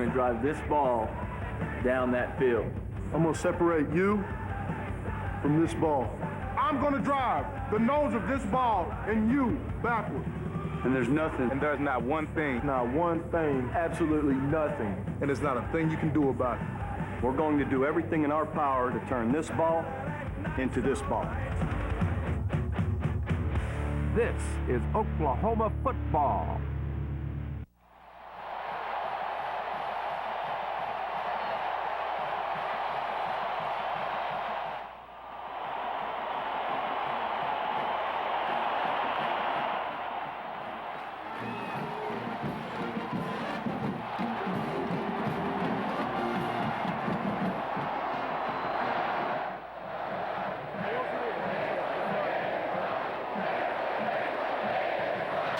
going to drive this ball down that field. I'm going to separate you from this ball. I'm going to drive the nose of this ball and you backward. And there's nothing. And there's not one thing. Not one thing. Absolutely nothing. And there's not a thing you can do about it. We're going to do everything in our power to turn this ball into this ball. This is Oklahoma football.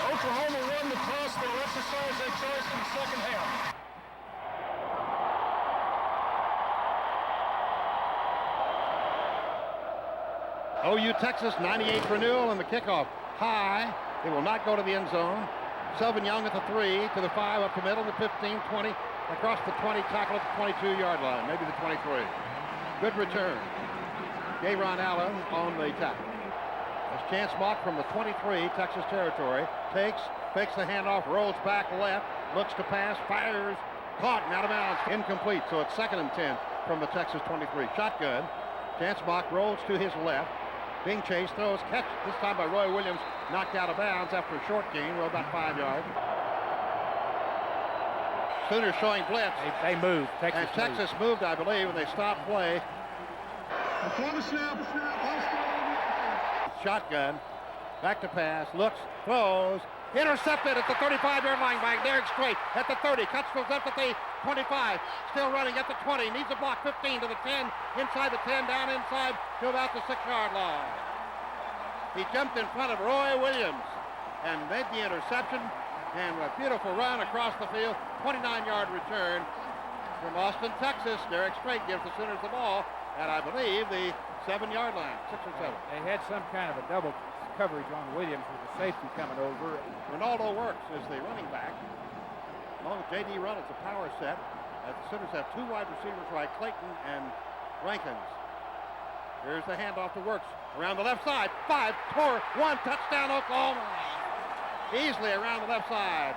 Oklahoma won the toss. They'll exercise their choice in the second half. OU Texas 98th renewal and the kickoff high. It will not go to the end zone. Selvin Young at the 3, to the 5, up the middle, the 15, 20, across the 20, tackle at the 22-yard line, maybe the 23. Good return. Gayron Allen on the tackle. As Chance Mock from the 23, Texas territory, takes, fakes the handoff, rolls back left, looks to pass, fires, caught and out of bounds, incomplete. So it's 2nd and 10 from the Texas 23. Shotgun. Chance Mock rolls to his left. Being chased, throws, catch this time by Roy Williams, knocked out of bounds after a short gain, about 5 yards. Sooners showing blitz. They moved. Texas moved, I believe, and they stopped play. Shotgun, back to pass, looks, throws, intercepted at the 35-yard line by Derek Strait at the 30, cuts goes up at the 25, still running at the 20, needs a block, 15 to the 10, inside the 10, down inside to about the 6-yard line. He jumped in front of Roy Williams and made the interception, and a beautiful run across the field, 29-yard return from Austin, Texas. Derek Strait gives the Sooners the ball at, I believe, the 7-yard line, 6 or 7. They had some kind of a double coverage on Williams with the safety coming over. Ronaldo Works is the running back. Along with J.D. Runnels, a power set. The Sooners have 2 wide receivers right, Clayton and Rankins. Here's the handoff to Works. Around the left side, 5, 4, 1, touchdown Oklahoma. Easily around the left side.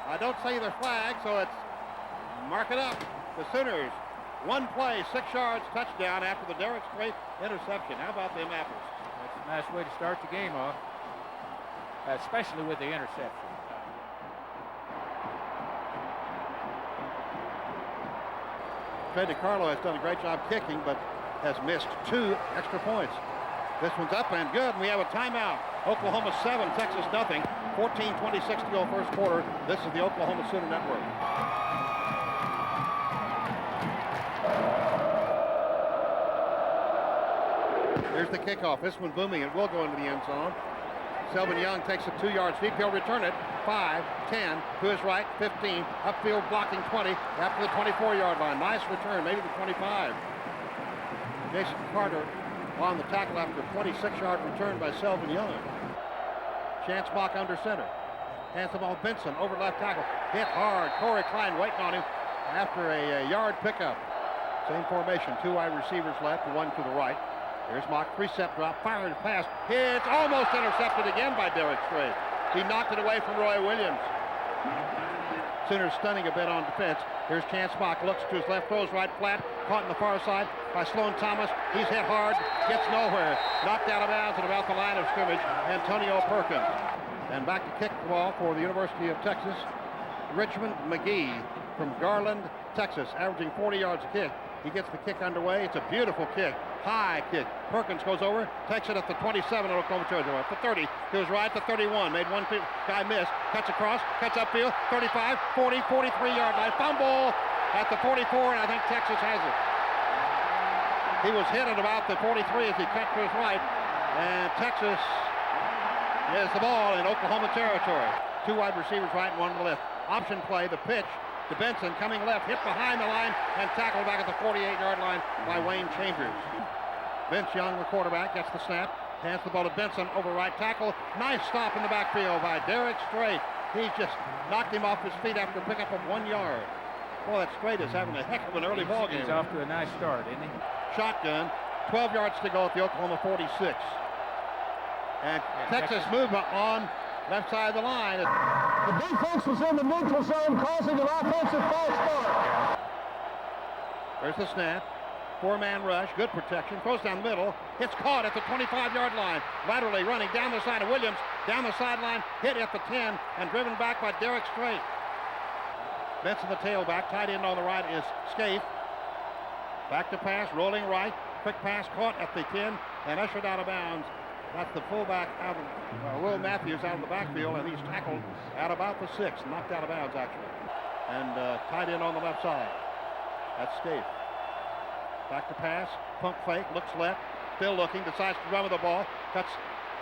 I don't see their flag, so it's mark it up. The Sooners, 1 play, 6 yards, touchdown after the Derek Strait interception. How about them apples? That's a nice way to start the game off, especially with the interception. Fred DiCarlo has done a great job kicking, but has missed 2 extra points. This one's up and good, and we have a timeout. Oklahoma 7, Texas nothing. 14:26 to go first quarter. This is the Oklahoma Sooner Network. Here's the kickoff. This one booming. It will go into the end zone. Selvin Young takes it 2 yards deep. He'll return it. 5, 10, to his right, 15. Upfield blocking 20 after the 24-yard line. Nice return, maybe the 25. Jason Carter on the tackle after a 26-yard return by Selvin Young. Chance Mock under center. Hands the ball Benson over left tackle. Hit hard. Corey Klein waiting on him after a yard pickup. Same formation. 2 wide receivers left, 1 to the right. Here's Mock, 3-step drop, fired pass. It's almost intercepted again by Derek Strait. He knocked it away from Roy Williams. Sooners stunning a bit on defense. Here's Chance Mock, looks to his left, throws right flat, caught in the far side by Sloan Thomas. He's hit hard, gets nowhere. Knocked out of bounds at about the line of scrimmage, Antonio Perkins. And back to kick the ball for the University of Texas. Richmond McGee from Garland, Texas, averaging 40 yards a kick. He gets the kick underway. It's a beautiful kick. High kick. Perkins goes over, takes it at the 27 of Oklahoma territory. At the 30, to his right, the 31. Made one guy miss. Cuts across, cuts upfield, 35, 40, 43-yard line. Fumble at the 44, and I think Texas has it. He was hit at about the 43 as he cut to his right. And Texas has the ball in Oklahoma territory. 2 wide receivers right and 1 to the left. Option play, the pitch to Benson, coming left, hit behind the line, and tackled back at the 48-yard line by Wayne Chambers. Vince Young, the quarterback, gets the snap, hands the ball to Benson over right tackle. Nice stop in the backfield by Derek Strait. He just knocked him off his feet after a pickup of 1 yard. Boy, that straight is having a heck of an early ball game. He's off to a nice start, isn't he? Shotgun, 12 yards to go at the Oklahoma 46. And Texas movement on left side of the line. The defense was in the neutral zone, causing an offensive false start. There's the snap. Four-man rush, good protection, throws down the middle. It's caught at the 25-yard line. Laterally running down the side of Williams, down the sideline, hit at the 10, and driven back by Derek Strait. Benson, the tailback, tight end on the right is Scaife. Back to pass, rolling right. Quick pass caught at the 10 and ushered out of bounds. That's the fullback out of Will Matthews out of the backfield, and he's tackled at about the 6, knocked out of bounds actually. And tight end on the left side. That's Scaife. Back to pass, pump fake, looks left, still looking, decides to run with the ball, cuts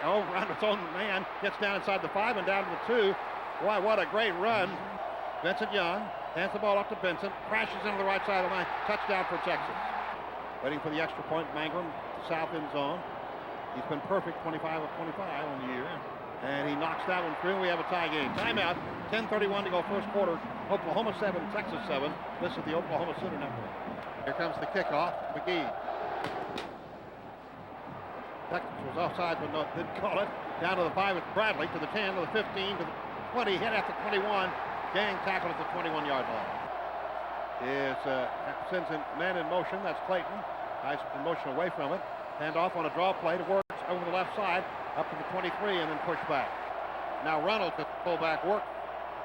around its own man, gets down inside the 5 and down to the 2. Why, what a great run. Vincent Young hands the ball up to Benson, crashes into the right side of the line, touchdown for Texas. Waiting for the extra point, Mangrum, south end zone. He's been perfect, 25 of 25 on the year. And he knocks that one through. We have a tie game. Timeout, 10:31 to go first quarter. Oklahoma 7, Texas 7. This is the Oklahoma Center Network. Here comes the kickoff, McGee. Texas was offside, but no, didn't call it. Down to the 5 with Bradley, to the 10, to the 15, to the 20, hit at the 21. Gang tackle at the 21-yard line. Sends a man in motion. That's Clayton. Nice motion away from it. Hand off on a draw play to Works over the left side, up to the 23, and then push back. Now Reynolds, the fullback, Work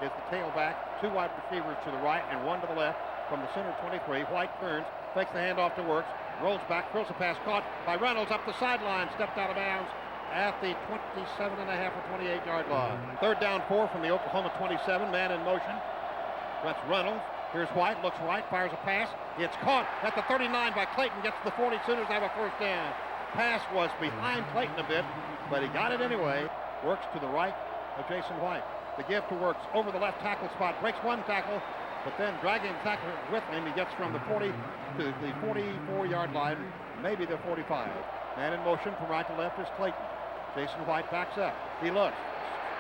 is the tailback. 2 wide receivers to the right and 1 to the left from the center 23. White turns, takes the handoff to Works, rolls back, throws a pass caught by Reynolds up the sideline, stepped out of bounds at the 27.5 or 28-yard line. Third down 4 from the Oklahoma 27, man in motion. That's Reynolds. Here's White, looks right, fires a pass. It's caught at the 39 by Clayton, gets to the 40. Sooners have a first down. Pass was behind Clayton a bit, but he got it anyway. Works to the right of Jason White. The give to Works over the left tackle spot, breaks one tackle, but then dragging the tackle with him, he gets from the 40 to the 44-yard line, maybe the 45. Man in motion from right to left is Clayton. Jason White backs up. He looks,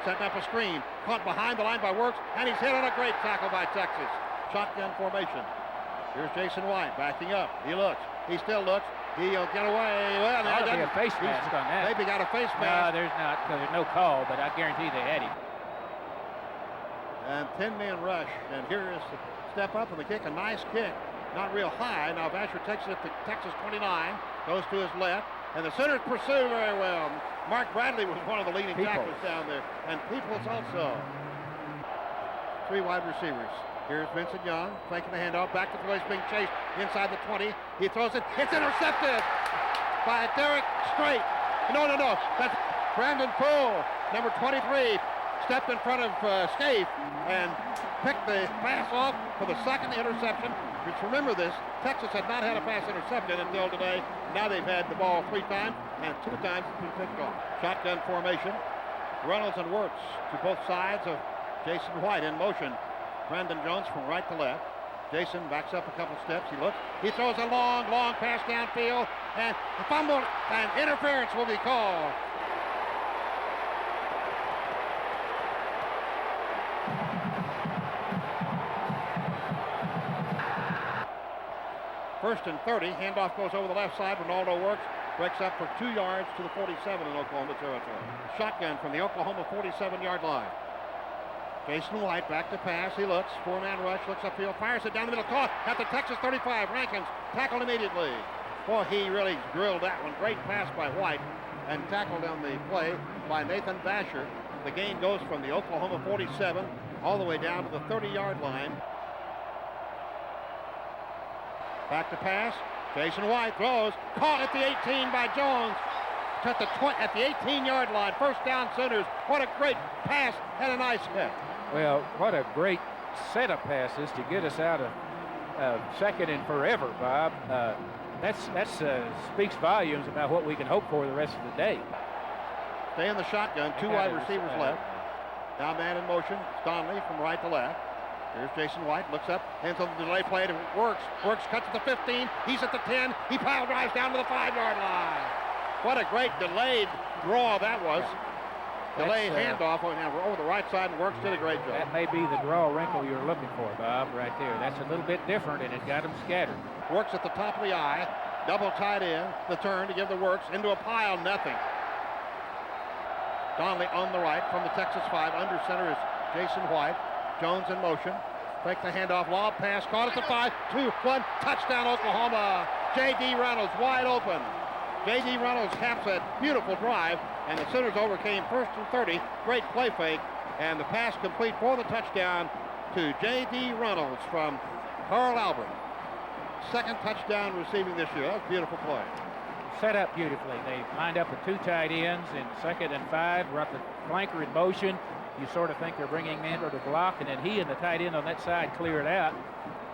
setting up a screen, caught behind the line by Works, and he's hit on a great tackle by Texas. Shotgun formation. Here's Jason White backing up. He looks. He still looks. He'll get away. Well, there ought to be a face mask on that. Maybe got a face mask. No, there's not, because there's no call, but I guarantee they had him. And 10-man rush. And here is the step up and the kick. A nice kick. Not real high. Now Vasher takes it to Texas 29. Goes to his left. And the Sooners pursue very well. Mark Bradley was one of the leading tacklers down there. And Peoples also. 3 wide receivers. Here's Vincent Young, taking the handoff, back to the place, being chased inside the 20. He throws it, it's intercepted by Derek Strait. No, that's Brandon Poole, number 23, stepped in front of Scaife and picked the pass off for the second interception. Which, remember this, Texas had not had a pass intercepted until today. Now they've had the ball 3 times, and 2 times it's been picked off. Shotgun formation, Reynolds and Wirtz to both sides of Jason White in motion. Brandon Jones from right to left. Jason backs up a couple steps. He looks. He throws a long pass downfield. And a fumble and interference will be called. First and 30. Handoff goes over the left side. Ronaldo Works. Breaks up for 2 yards to the 47 in Oklahoma territory. Shotgun from the Oklahoma 47-yard line. Jason White back to pass. He looks. 4-man rush. Looks upfield. Fires it down the middle. Caught at the Texas 35. Rankins tackled immediately. Boy, he really drilled that one. Great pass by White and tackled on the play by Nathan Vasher. The gain goes from the Oklahoma 47 all the way down to the 30-yard line. Back to pass. Jason White throws. Caught at the 18 by Jones. At the 18-yard line. First down, Sooners. What a great pass and a nice hit. Well, what a great set of passes to get us out of second and forever, Bob. That speaks volumes about what we can hope for the rest of the day. Stay in the shotgun. 2 wide receivers left. Now man in motion. Donnelly from right to left. Here's Jason White. Looks up. Hands on the delay play to Works. Works cuts at the 15. He's at the 10. He pile drives down to the 5-yard line. What a great delayed draw that was. Delay handoff over the right side, and Works did a great job. That may be the draw wrinkle you're looking for, Bob, right there. That's a little bit different, and it got them scattered. Works at the top of the eye, double tight end, the turn to give the Works into a pile, nothing. Donnelly on the right from the Texas 5. Under center is Jason White. Jones in motion. Fake the handoff, lob pass, caught at the 5, 2, 1, touchdown Oklahoma. J.D. Reynolds wide open. J.D. Reynolds caps a beautiful drive, and the Sooners overcame 1st and 30. Great play fake, and the pass complete for the touchdown to J.D. Reynolds from Carl Albert. Second touchdown receiving this year. That was a beautiful play. Set up beautifully. They lined up with 2 tight ends in 2nd and 5, brought the flanker in motion. You sort of think they're bringing Mandler to block, and then he and the tight end on that side clear it out.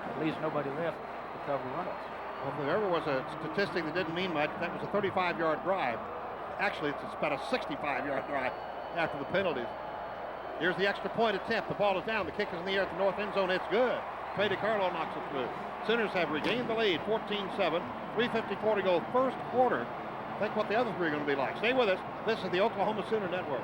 At least nobody left to cover Reynolds. Well, if there ever was a statistic that didn't mean much, that was a 35-yard drive. Actually, it's about a 65-yard drive after the penalties. Here's the extra point attempt. The ball is down. The kick is in the air at the north end zone. It's good. Trey DiCarlo knocks it through. Sooners have regained the lead, 14-7. 3:54 to go, first quarter. Think what the other three are going to be like. Stay with us. This is the Oklahoma Sooner Network.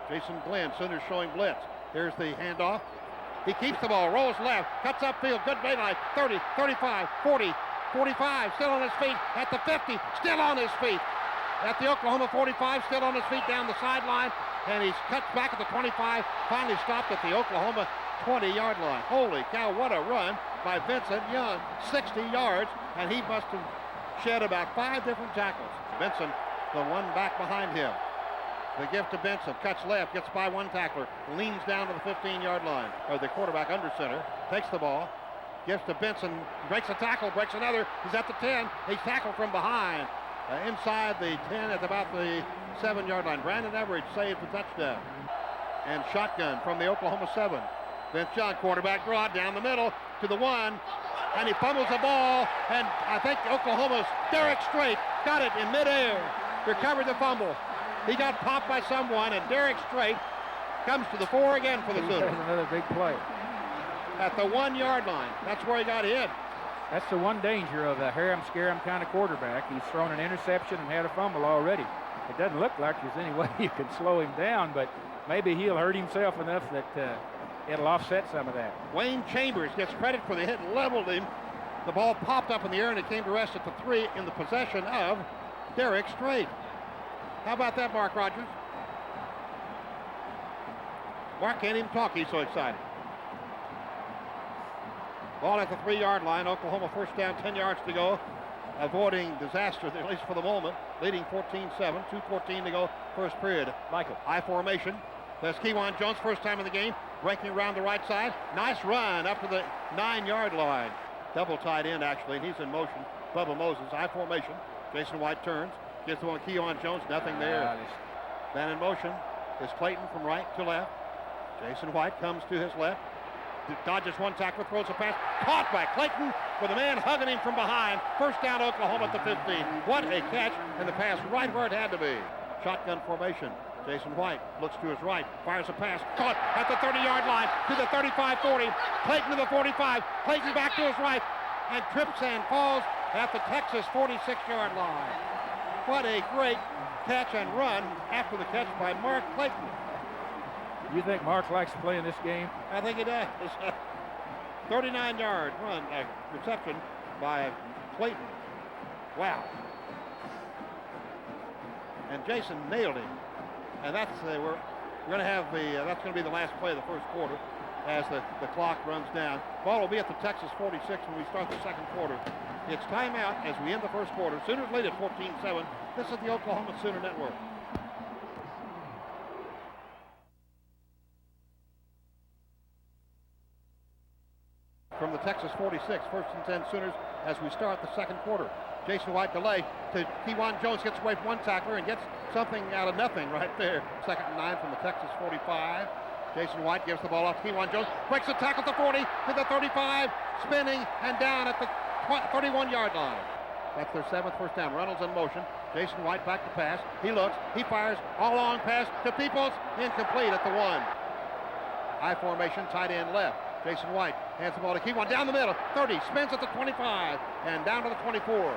Jason Glenn, Sooners showing blitz. Here's the handoff. He keeps the ball, rolls left, cuts upfield, good daylight, 30, 35, 40, 45, still on his feet, at the 50, still on his feet. At the Oklahoma 45, still on his feet down the sideline, and he's cut back at the 25, finally stopped at the Oklahoma 20-yard line. Holy cow, what a run by Vincent Young, 60 yards, and he must have shed about 5 different tackles. Benson, the one back behind him. The gift to Benson, cuts left, gets by one tackler, leans down to the 15-yard line, or the quarterback under center, takes the ball, gives to Benson, breaks a tackle, breaks another, he's at the 10, he's tackled from behind. Inside the 10 at about the 7-yard line. Brandon Everidge saves the touchdown. And shotgun from the Oklahoma 7. Vince Young, quarterback draw down the middle to the 1, and he fumbles the ball, and I think Oklahoma's Derek Strait got it in midair, recovered the fumble. He got popped by someone, and Derek Strait comes to the 4 again for the Sooners. Another big play. At the 1-yard line. That's where he got hit. That's the one danger of a harem-scarum kind of quarterback. He's thrown an interception and had a fumble already. It doesn't look like there's any way you can slow him down, but maybe he'll hurt himself enough that it'll offset some of that. Wayne Chambers gets credit for the hit and leveled him. The ball popped up in the air, and it came to rest at the 3 in the possession of Derek Strait. How about that, Mark Rogers? Mark can't even talk. He's so excited. Ball at the 3-yard line. Oklahoma first down, 10 yards to go. Avoiding disaster, at least for the moment. Leading 14-7, 2:14 to go, first period. Michael. I formation. There's Kewan Jones, first time in the game. Breaking around the right side. Nice run up to the 9-yard line. Double tight end, actually, and he's in motion. Bubba Moses, I formation. Jason White turns. Gets the one, Kewan Jones, nothing there. Then in motion is Clayton from right to left. Jason White comes to his left. Dodges one tackler, throws a pass. Caught by Clayton with a man hugging him from behind. First down Oklahoma at the 15. What a catch, and the pass right where it had to be. Shotgun formation. Jason White looks to his right, fires a pass. Caught at the 30-yard line to the 35-40. Clayton to the 45. Clayton back to his right and trips and falls at the Texas 46-yard line. What a great catch and run after the catch by Mark Clayton. You think Mark likes to play in this game? I think he does. 39-yard run, reception by Clayton. Wow. And Jason nailed him. And that's we're going to have that's going to be the last play of the first quarter as the clock runs down. Ball will be at the Texas 46 when we start the second quarter. It's timeout as we end the first quarter. Sooners lead at 14-7. This is the Oklahoma Sooner Network. From the Texas 46, first and 10 Sooners as we start the second quarter. Jason White delay to Kewan Jones, gets away from one tackler and gets something out of nothing right there. Second and 9 from the Texas 45. Jason White gives the ball off to Kewan Jones, breaks the tackle at the 40 to the 35, spinning and down at the 31-yard line. That's their 7th first down. Reynolds in motion. Jason White back to pass. He looks. He fires. All long pass to Peoples. Incomplete at the 1. I formation, tight end left. Jason White hands the ball to Kewan down the middle. 30. Spins at the 25. And down to the 24.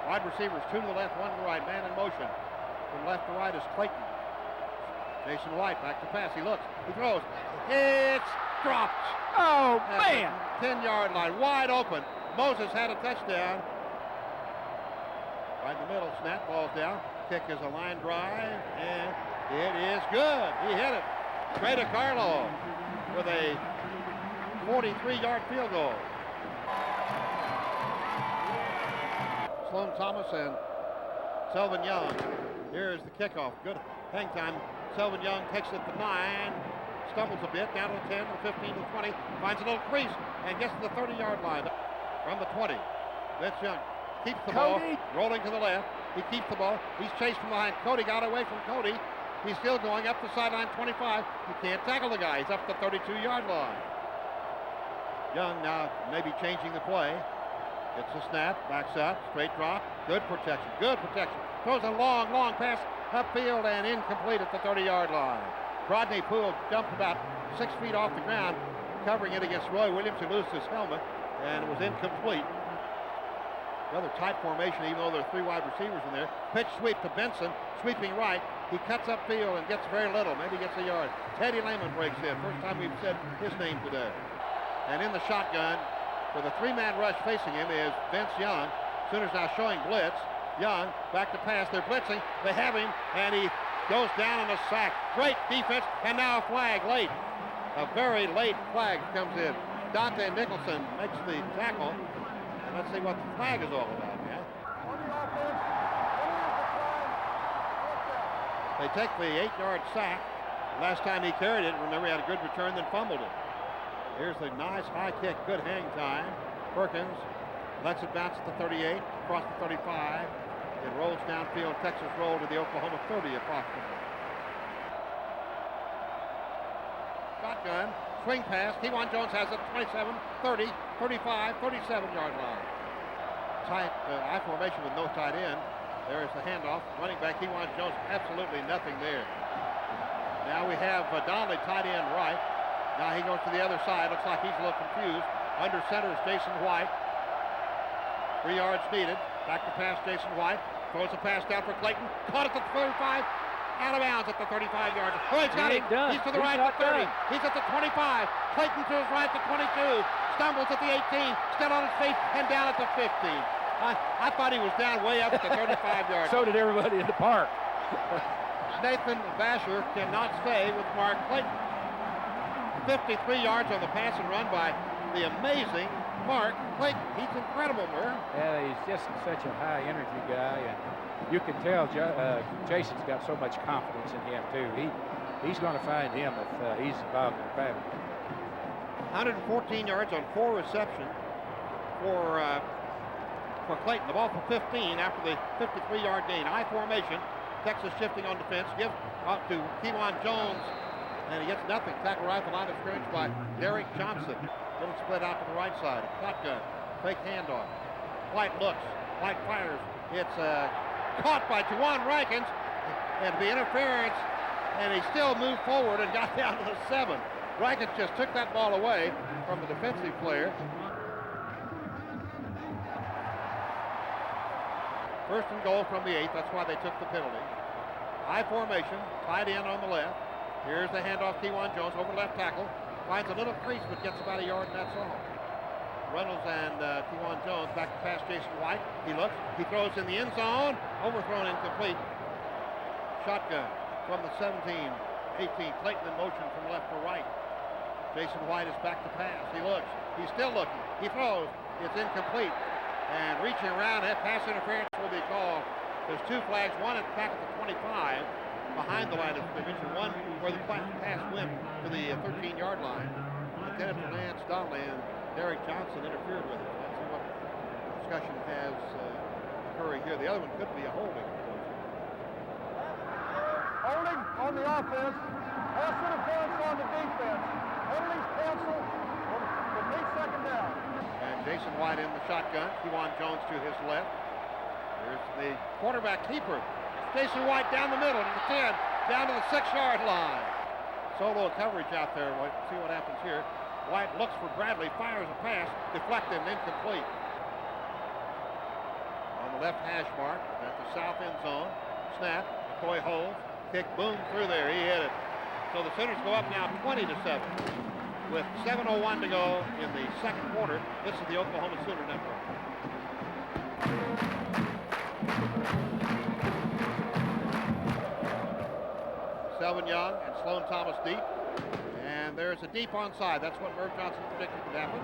Wide receivers, 2 to the left, 1 to the right. Man in motion. From left to right is Clayton. Jason White back to pass. He looks. He throws. It's dropped. Oh, At man! the 10-yard line. Wide open. Moses had a touchdown. Right in the middle. Snap, ball's down. Kick is a line drive. And it is good. He hit it. Trey DeCarlo with a 43-yard field goal. Sloan Thomas and Selvin Young. Here's the kickoff. Good hang time. Selvin Young takes it to 9. Stumbles a bit. Down to the 10, to the 15, to the 20. Finds a little crease and gets to the 30-yard line from the 20. Vince Young keeps the ball. Rolling to the left. He keeps the ball. He's chased from behind. Cody got away from Cody. He's still going up the sideline 25. He can't tackle the guy. He's up the 32-yard line. Young now maybe changing the play. Gets a snap, backs up, straight drop. Good protection, good protection. Throws a long, long pass upfield and incomplete at the 30-yard line. Rodney Poole jumped about 6 feet off the ground, covering it against Roy Williams, who loses his helmet, and it was incomplete. Rather tight formation, even though there are 3 wide receivers in there. Pitch sweep to Benson, sweeping right. He cuts upfield and gets very little, maybe gets a yard. Teddy Lehman breaks in. First time we've said his name today. And in the shotgun, with a 3-man rush facing him, is Vince Young. Sooners now showing blitz. Young back to pass. They're blitzing. They have him, and he goes down in a sack. Great defense, and now a flag late. A very late flag comes in. Dante Nicholson makes the tackle. And let's see what the flag is all about, man. They take the 8-yard sack. Last time he carried it, remember, he had a good return, then fumbled it. Here's the nice high kick, good hang time. Perkins lets it bounce at the 38, across the 35. It rolls downfield, Texas roll to the Oklahoma 30 approximately. Shotgun, swing pass. Kewan Jones has it, 27, 30, 35, 37-yard line. Tight I formation with no tight end. There is the handoff. Running back, Kewan Jones, absolutely nothing there. Now we have Donnelly tight end right. Now he goes to the other side. Looks like he's a little confused. Under center is Jason White. 3 yards needed. Back to pass, Jason White. Throws a pass down for Clayton. Caught at the 35. Out of bounds at the 35-yard line. Oh, he's got him. He's to the right at the 30. He's at the 25. Clayton to his right at the 22. Stumbles at the 18. Still on his feet and down at the 15. I thought he was down way up at the 35-yard line. So did everybody in the park. Nathan Vasher cannot stay with Mark Clayton. 53 yards on the pass and run by the amazing Mark Clayton. He's incredible, Merv. Yeah, he's just such a high energy guy, and you can tell Jason's got so much confidence in him too. He's going to find him if he's involved in the pattern. 114 yards on 4 receptions for Clayton. The ball for 15 after the 53-yard gain. I formation. Texas shifting on defense. Gives up to Kewan Jones. And he gets nothing. Tackle right at the line of scrimmage by Derek Johnson. Little split out to the right side. Shotgun. Fake handoff. White looks. White fires. It's caught by Juwan Rankins. And the interference. And he still moved forward and got down to the 7. Rankins just took that ball away from the defensive player. First and goal from the 8. That's why they took the penalty. High formation. Tight end on the left. Here's the handoff, Kewan Jones over left tackle. Finds a little crease, but gets about a yard, and that's all. Reynolds and Kewan Jones back to pass Jason White. He looks, he throws in the end zone. Overthrown, incomplete. Shotgun from the 17, 18. Clayton in motion from left to right. Jason White is back to pass. He looks, he's still looking. He throws, it's incomplete. And reaching around, that pass interference will be called. There's 2 flags, one at back at the 25. Behind the line of scrimmage, and one where the pass went to the 13-yard line. Lieutenant Lance Donnelly and Derek Johnson interfered with it. Let's see what discussion has occurring here. The other one could be a holding. Holding on the offense. Pass interference on the defense. Penalties canceled with 8 second down. And Jason White in the shotgun. Kewan Jones to his left. Here's the quarterback keeper. Jason White down the middle to the 10, down to the 6-yard line. Solo coverage out there. We'll see what happens here. White looks for Bradley, fires a pass, deflected and incomplete. On the left hash mark at the south end zone. Snap, McCoy holds, kick, boom, through there. He hit it. So the Sooners go up now 20-7. With 7:01 to go in the second quarter. This is the Oklahoma Sooner Network. Selvin Young and Sloan Thomas deep. And there's a deep onside. That's what Merv Johnson predicted would happen.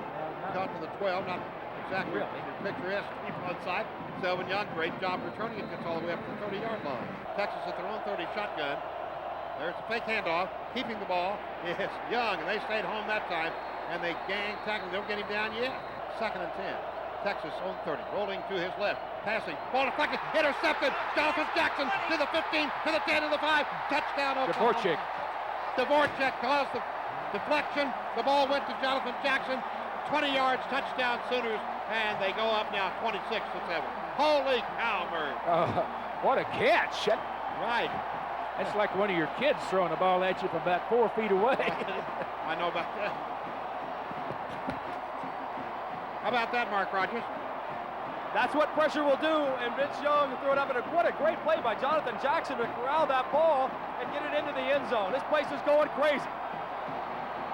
Got to the 12, not exactly picturesque deep onside. Selvin Young, great job returning it, gets all the way up to the 30-yard line. Texas at their own 30 shotgun. There's a fake handoff. Keeping the ball is Young, and they stayed home that time. And they gang tackle. They don't get him down yet. 2nd and 10. Texas on 30, rolling to his left, passing, ball deflected, intercepted. Jonathan Jackson to the 15, to the 10, to the 5. Touchdown Oklahoma. Dvorak caused the deflection. The ball went to Jonathan Jackson. 20 yards, touchdown Sooners, and they go up now 26-7. Holy cow, Merv. What a catch. Right. That's like one of your kids throwing a ball at you from about 4 feet away. I know about that. How about that, Mark Rogers? That's what pressure will do, and Vince Young threw it up, and what a great play by Jonathan Jackson to corral that ball and get it into the end zone. This place is going crazy.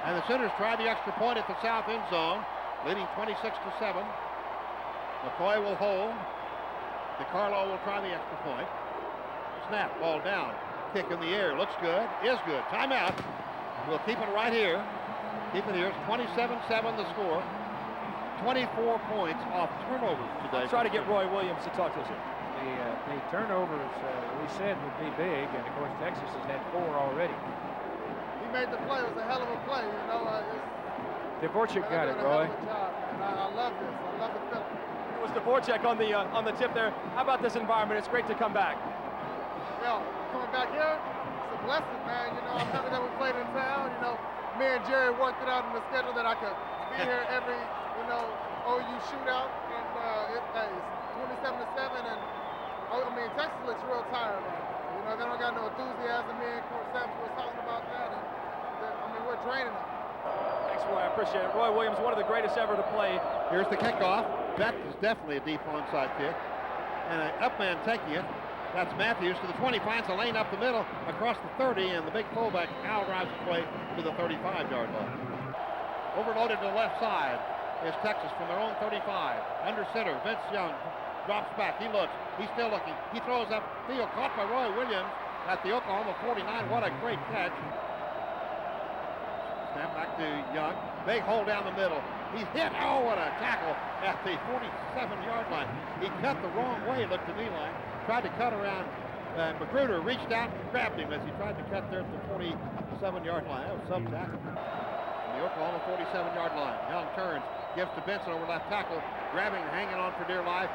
And the Sooners try the extra point at the south end zone, leading 26-7. McCoy will hold. DiCarlo will try the extra point. Snap, ball down. Kick in the air, looks good, is good. Timeout. We'll keep it right here. Keep it here. It's 27-7 the score. 24 points off turnovers today. Let's try to get Roy Williams to talk to us here. The turnovers, we said, would be big, and of course Texas has had 4 already. He made the play. It was a hell of a play, you know. Dvorak got it, Roy. I love this. I love the film. It was Dvorak on the tip there. How about this environment? It's great to come back. Yeah, coming back here, it's a blessing, man. You know, I'm happy that we played in town. You know, me and Jerry worked it out in the schedule that I could be here every, you know, OU shootout. And it's 27-7, and I mean, Texas looks real tired right now. You know, they don't got no enthusiasm. Me and Coach Sapp was talking about that, and I mean, we're draining them. Thanks, Roy. I appreciate it. Roy Williams, one of the greatest ever to play. Here's the kickoff. That is definitely a deep onside kick. And an up man taking it. That's Matthews to the 20, finds a lane up the middle, across the 30, and the big fullback Al drives his way to the 35-yard line. Overloaded to the left side is Texas from their own 35. Under center, Vince Young drops back. He looks. He's still looking. He throws up field, caught by Roy Williams at the Oklahoma 49. What a great catch. Snap back to Young. Big hole down the middle. He's hit. Oh, what a tackle at the 47-yard line. He cut the wrong way, it looked to me like. Tried to cut around. Magruder reached out and grabbed him as he tried to cut there at the 47-yard line. That was some tackle. The Oklahoma 47-yard line. Young turns, gives to Benson over left tackle, grabbing, hanging on for dear life.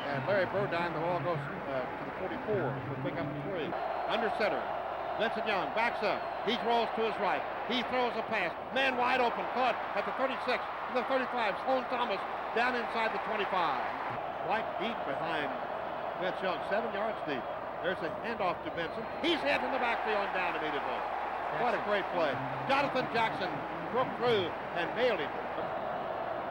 And Larry Burdine, the ball goes to the 44 for pick up 3. Under center. Vincent Young backs up. He rolls to his right. He throws a pass. Man wide open. Caught at the 36, to the 35. Sloan Thomas down inside the 25. White deep behind Vince Young, 7 yards deep. There's a handoff to Benson. He's hit in the backfield and down immediately. What a great play. Jonathan Jackson broke through and nailed him.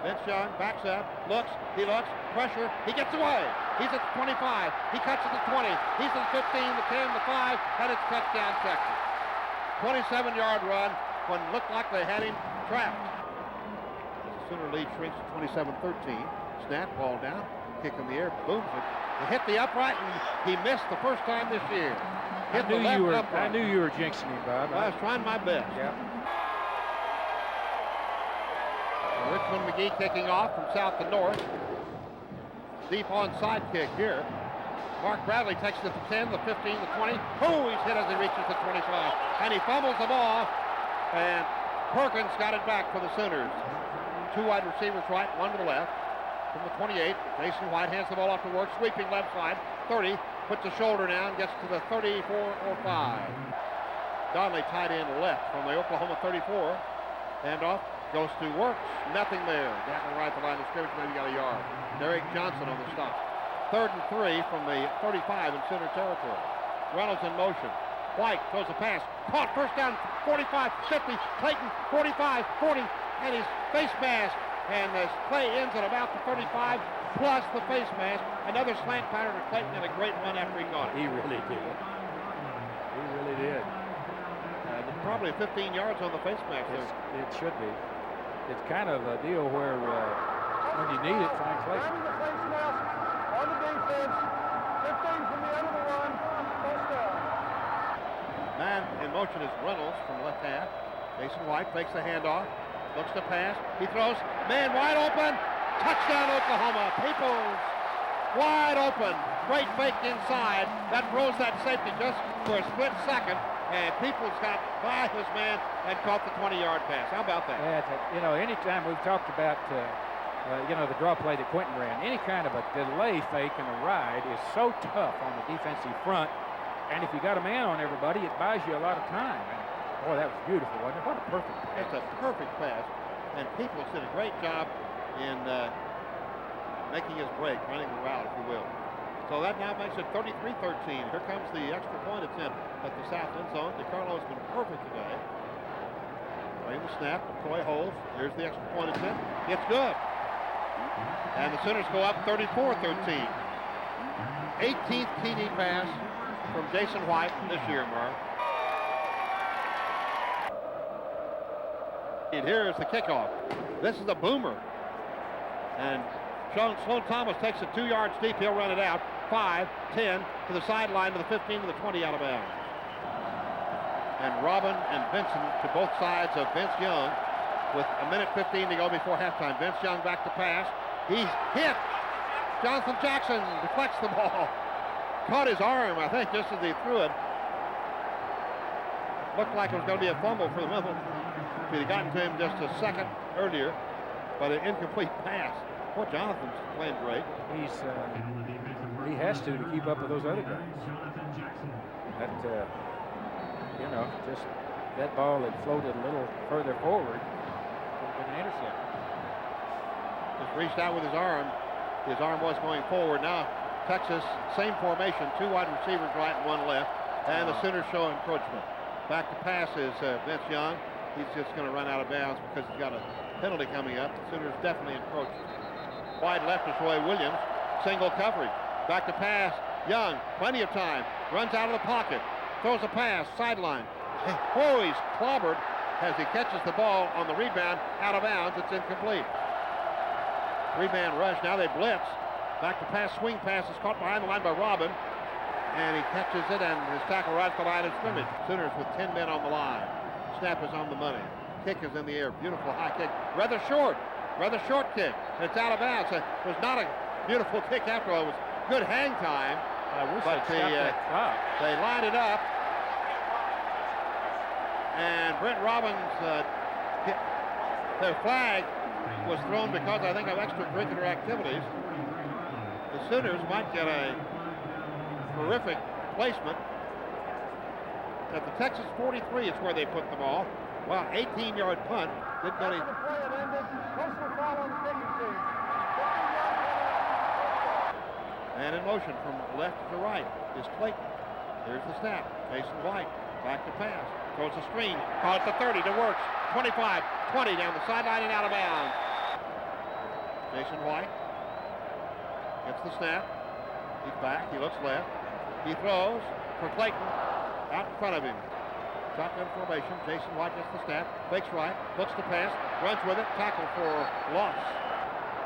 Vince Young backs up, looks, pressure, he gets away. He's at the 25, he cuts at the 20, he's at the 15, the 10, the 5, and it's touchdown Texas. 27-yard run when it looked like they had him trapped. The Sooner lead shrinks to 27-13. Snap, ball down, kick in the air, booms it. He hit the upright and he missed the first time this year. I knew you were jinxing him, Bob. I was trying my best. Yeah. Richmond McGee kicking off from south to north. Deep onside kick here. Mark Bradley takes it to the 10, the 15, the 20. Oh, he's hit as he reaches the 25. And he fumbles the ball. And Perkins got it back for the Sooners. 2 wide receivers right, 1 to the left. From the 28, Jason White hands the ball off to work, sweeping left side. 30, puts the shoulder down, gets to the 34 or 5. Donnelly tied in left from the Oklahoma 34. Handoff. Goes to Works, nothing there. Down the right, the line of scrimmage, maybe got a yard. Merv Johnson on the stop. 3rd and 3 from the 35 in center territory. Reynolds in motion. White throws a pass. Caught, first down, 45, 50. Clayton, 45, 40, and his face mask. And the play ends at about the 35, plus the face mask. Another slant pattern to Clayton and a great run after he caught it. He really did. He really did. Probably 15 yards on the face mask. It should be. It's kind of a deal where when you need it, find Clayton. Grabbing the face mask on the defense. 15 from the end of the run. First down. Man in motion is Reynolds from left half. Jason White takes the handoff. Looks to pass. He throws. Man wide open. Touchdown Oklahoma. Peoples wide open. Great fake inside. That throws that safety just for a split second. And Peoples got by his man and caught the 20-yard pass. How about that? Yeah, anytime we've talked about, the draw play that Quentin ran, any kind of a delay fake in a ride is so tough on the defensive front. And if you got a man on everybody, it buys you a lot of time. And boy, that was beautiful, wasn't it? What a perfect pass. It's a perfect pass. And Peoples did a great job in making his break, running the route, if you will. So that now makes it 33-13. Here comes the extra point attempt at the south end zone. DeCarlo has been perfect today. Playing the snap. McCoy holds. Here's the extra point attempt. It's good. And the Sooners go up 34-13. 18th TD pass from Jason White this year, Merv. And here is the kickoff. This is a boomer. And Sloan Thomas takes it 2 yards deep. He'll run it out. 5, 10 to the sideline, to the 15, to the 20 out of bounds. And Robin and Benson to both sides of Vince Young with a minute 15 to go before halftime. Vince Young back to pass. He's hit. Jonathan Jackson deflects the ball. Caught his arm, I think, just as he threw it. Looked like it was going to be a fumble for the Memphis. If he'd gotten to him just a second earlier, but an incomplete pass. Boy, Jonathan's playing great. He has to keep up with those other guys. That, just that ball had floated a little further forward. Could have been an intercept. Just reached out with his arm. His arm was going forward. Now Texas, same formation, 2 wide receivers right and 1 left. And the Sooners show encroachment. Back to pass is Vince Young. He's just going to run out of bounds because he's got a penalty coming up. The Sooners definitely encroaching. Wide left is Roy Williams. Single coverage. Back to pass. Young, plenty of time. Runs out of the pocket. Throws a pass. Sideline. Oh, he's clobbered as he catches the ball on the rebound. Out of bounds. It's incomplete. 3-man rush. Now they blitz. Back to pass. Swing pass is caught behind the line by Robin. And he catches it, and his tackle right at the line of scrimmage. Sooners with 10 men on the line. Snap is on the money. Kick is in the air. Beautiful high kick. Rather short kick. And it's out of bounds. It was not a beautiful kick after all. It was good hang time. But they line it up. And Brent Robbins, their flag was thrown because I think of extracurricular activities. The Sooners might get a terrific placement. At the Texas 43 is where they put the ball. Wow, 18-yard punt. Didn't get any. And in motion from left to right is Clayton. Here's the snap. Jason White back to pass. Throws a screen. Caught at the 30 to Works. 25, 20 down the sideline and out of bounds. Jason White gets the snap. He's back. He looks left. He throws for Clayton out in front of him. Shotgun formation. Jason White gets the snap. Fakes right. Looks to pass. Runs with it. Tackle for loss.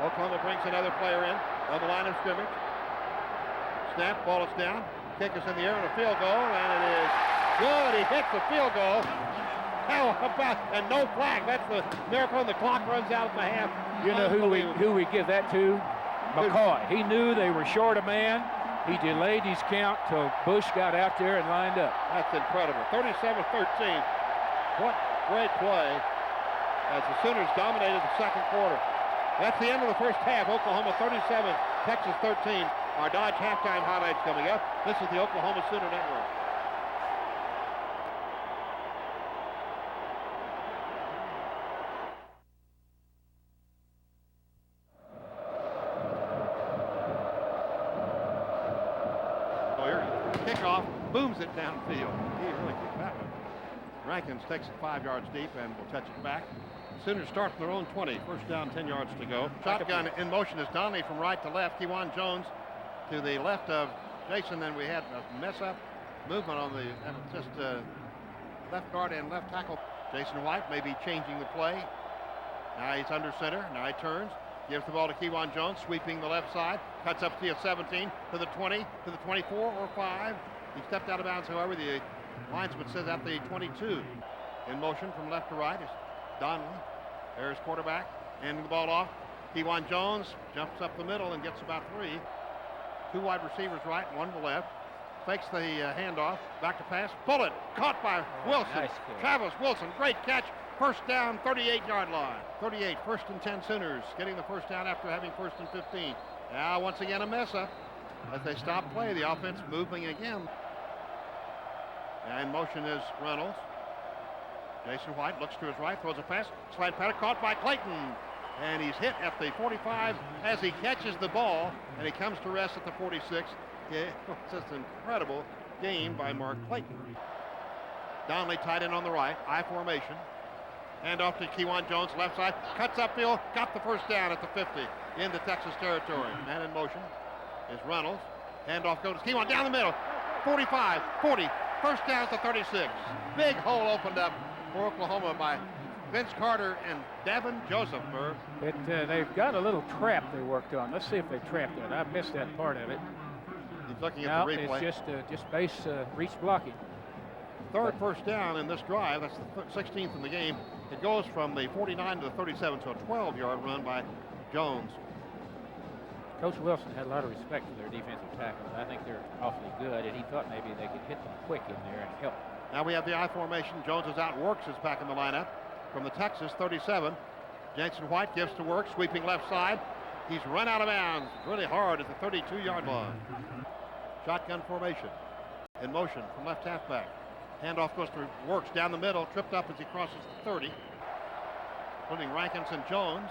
Oklahoma brings another player in on the line of scrimmage. Snap. Ball is down. Kick is in the air and a field goal. And it is good. He hits the field goal. How about, and no flag. That's the miracle. And the clock runs out at the half. You know who we give that to? McCoy. He knew they were short a man. He delayed his count till Bush got out there and lined up. That's incredible. 37-13. What great play as the Sooners dominated the second quarter. That's the end of the first half. Oklahoma 37, Texas 13. Our Dodge halftime highlights coming up. This is the Oklahoma Sooner Network. kickoff, booms it downfield. He really kicked that one. Rankins takes it 5 yards deep and will touch it back. Sooners start from their own 20. First down, 10 yards to go. Shotgun in motion is Donnelly from right to left. Kewan Jones to the left of Jason. Then we had a mess up movement on the just left guard and left tackle. Jason White may be changing the play. Now he's under center. Now he turns. Gives the ball to Kewan Jones, sweeping the left side. Cuts up to the 17, to the 20, to the 24 or 5. He stepped out of bounds, however. The linesman says at the 22. In motion from left to right is Donnelly. There's quarterback. Handing the ball off. Kewan Jones jumps up the middle and gets about 3. 2 wide receivers right, 1 to left. Fakes the handoff. Back to pass. Bullet caught by Wilson. Nice Travis Wilson. Great catch. First down, 38-yard line. 38, first and 10 Sooners. Getting the first down after having first and 15. Now, once again, a mess up. As they stop play, the offense moving again. And in motion is Reynolds. Jason White looks to his right, throws a pass. Slide pattern caught by Clayton. And he's hit at the 45 as he catches the ball. And he comes to rest at the 46. Yeah, it's just an incredible game by Mark Clayton. Donnelly tight end on the right, I formation. Hand off to Kewan Jones, left side, cuts upfield, got the first down at the 50 into Texas territory. Man in motion is Reynolds. Handoff goes to Kewan down the middle. 45, 40, first down at the 36. Big hole opened up for Oklahoma by Vince Carter and Davin Joseph. Merv. They've got a little trap they worked on. Let's see if they trapped it. I missed that part of it. He's looking at the replay. It's just base reach blocking. Third first down in this drive. That's the 16th in the game. It goes from the 49 to the 37, so a 12-yard run by Jones. Coach Wilson had a lot of respect for their defensive tackles. I think they're awfully good, and he thought maybe they could hit them quick in there and help. Now we have the I formation. Jones is out. Works is back in the lineup from the Texas 37. Jason White gives to Works, sweeping left side. He's run out of bounds really hard at the 32-yard line. Shotgun formation. In motion from left halfback. Handoff goes to Works down the middle, tripped up as he crosses the 30. Including Rankins and Jones.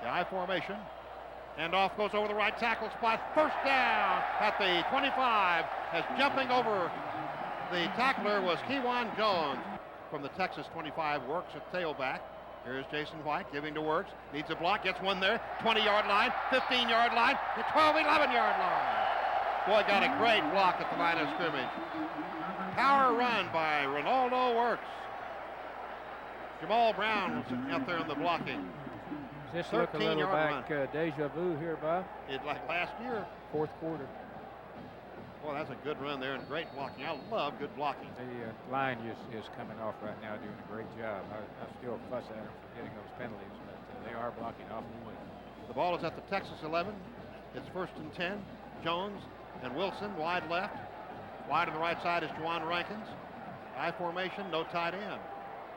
The I formation. Handoff goes over the right tackle spot. First down at the 25. As jumping over the tackler was Kewan Jones. From the Texas 25, Works at tailback. Here's Jason White giving to Works. Needs a block, gets one there. 20-yard line, 15-yard line, the 12, 11-yard line. Boy, got a great block at the line of scrimmage. Power run by Ronaldo Works. Jamal Brown was out there in the blocking. Does this look a little like deja vu here, Bob? It's like last year. Fourth quarter. Boy, that's a good run there and great blocking. I love good blocking. The line is coming off right now, doing a great job. I still fuss at them for getting those penalties, but they are blocking awfully well. The ball is at the Texas 11. It's first and 10. Jones and Wilson wide left. Wide on the right side is Juwan Rankins. I formation, no tight end.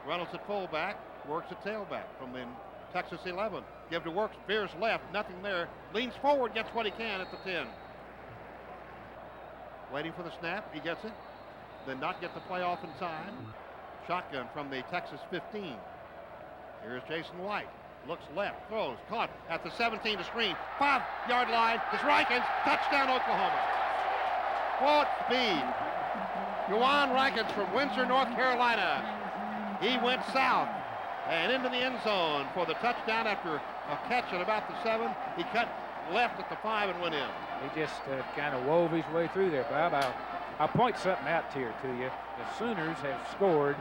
Reynolds at fullback, Works at tailback from the Texas 11. Give to Works, veers left, nothing there. Leans forward, gets what he can at the 10. Waiting for the snap, he gets it. Then not get the play off in time. Shotgun from the Texas 15. Here's Jason White. Looks left, throws, caught at the 17 to screen. 5-yard line is Rankins. Touchdown, Oklahoma. What speed. Juwan Rankins from Windsor, North Carolina. He went south and into the end zone for the touchdown after a catch at about the 7. He cut left at the 5 and went in. He just kind of wove his way through there, Bob. I'll point something out here to you. The Sooners have scored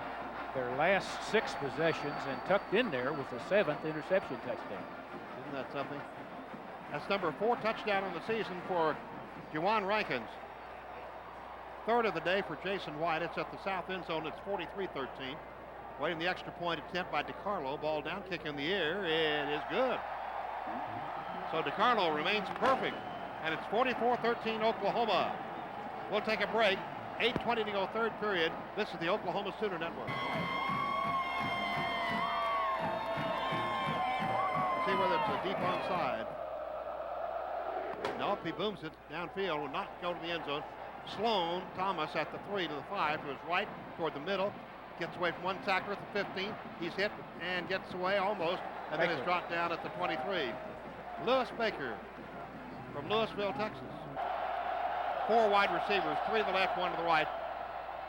their last 6 possessions and tucked in there with the 7th interception touchdown. Isn't that something? That's number 4 touchdown on the season for Juwan Rankins. Third of the day for Jason White. It's at the south end zone. It's 43-13. Waiting the extra point attempt by DiCarlo. Ball down, kick in the air. It is good. So DiCarlo remains perfect. And it's 44-13 Oklahoma. We'll take a break. 8:20 to go, third period. This is the Oklahoma Sooner Network. See whether it's a deep onside. Nope, he booms it downfield. Will not go to the end zone. Sloan Thomas at the 3 to the 5 to his right toward the middle. Gets away from one tackler at the 15. He's hit and gets away almost. And then is dropped down at the 23. Lewis Baker from Louisville, Texas. 4 wide receivers, 3 to the left, 1 to the right.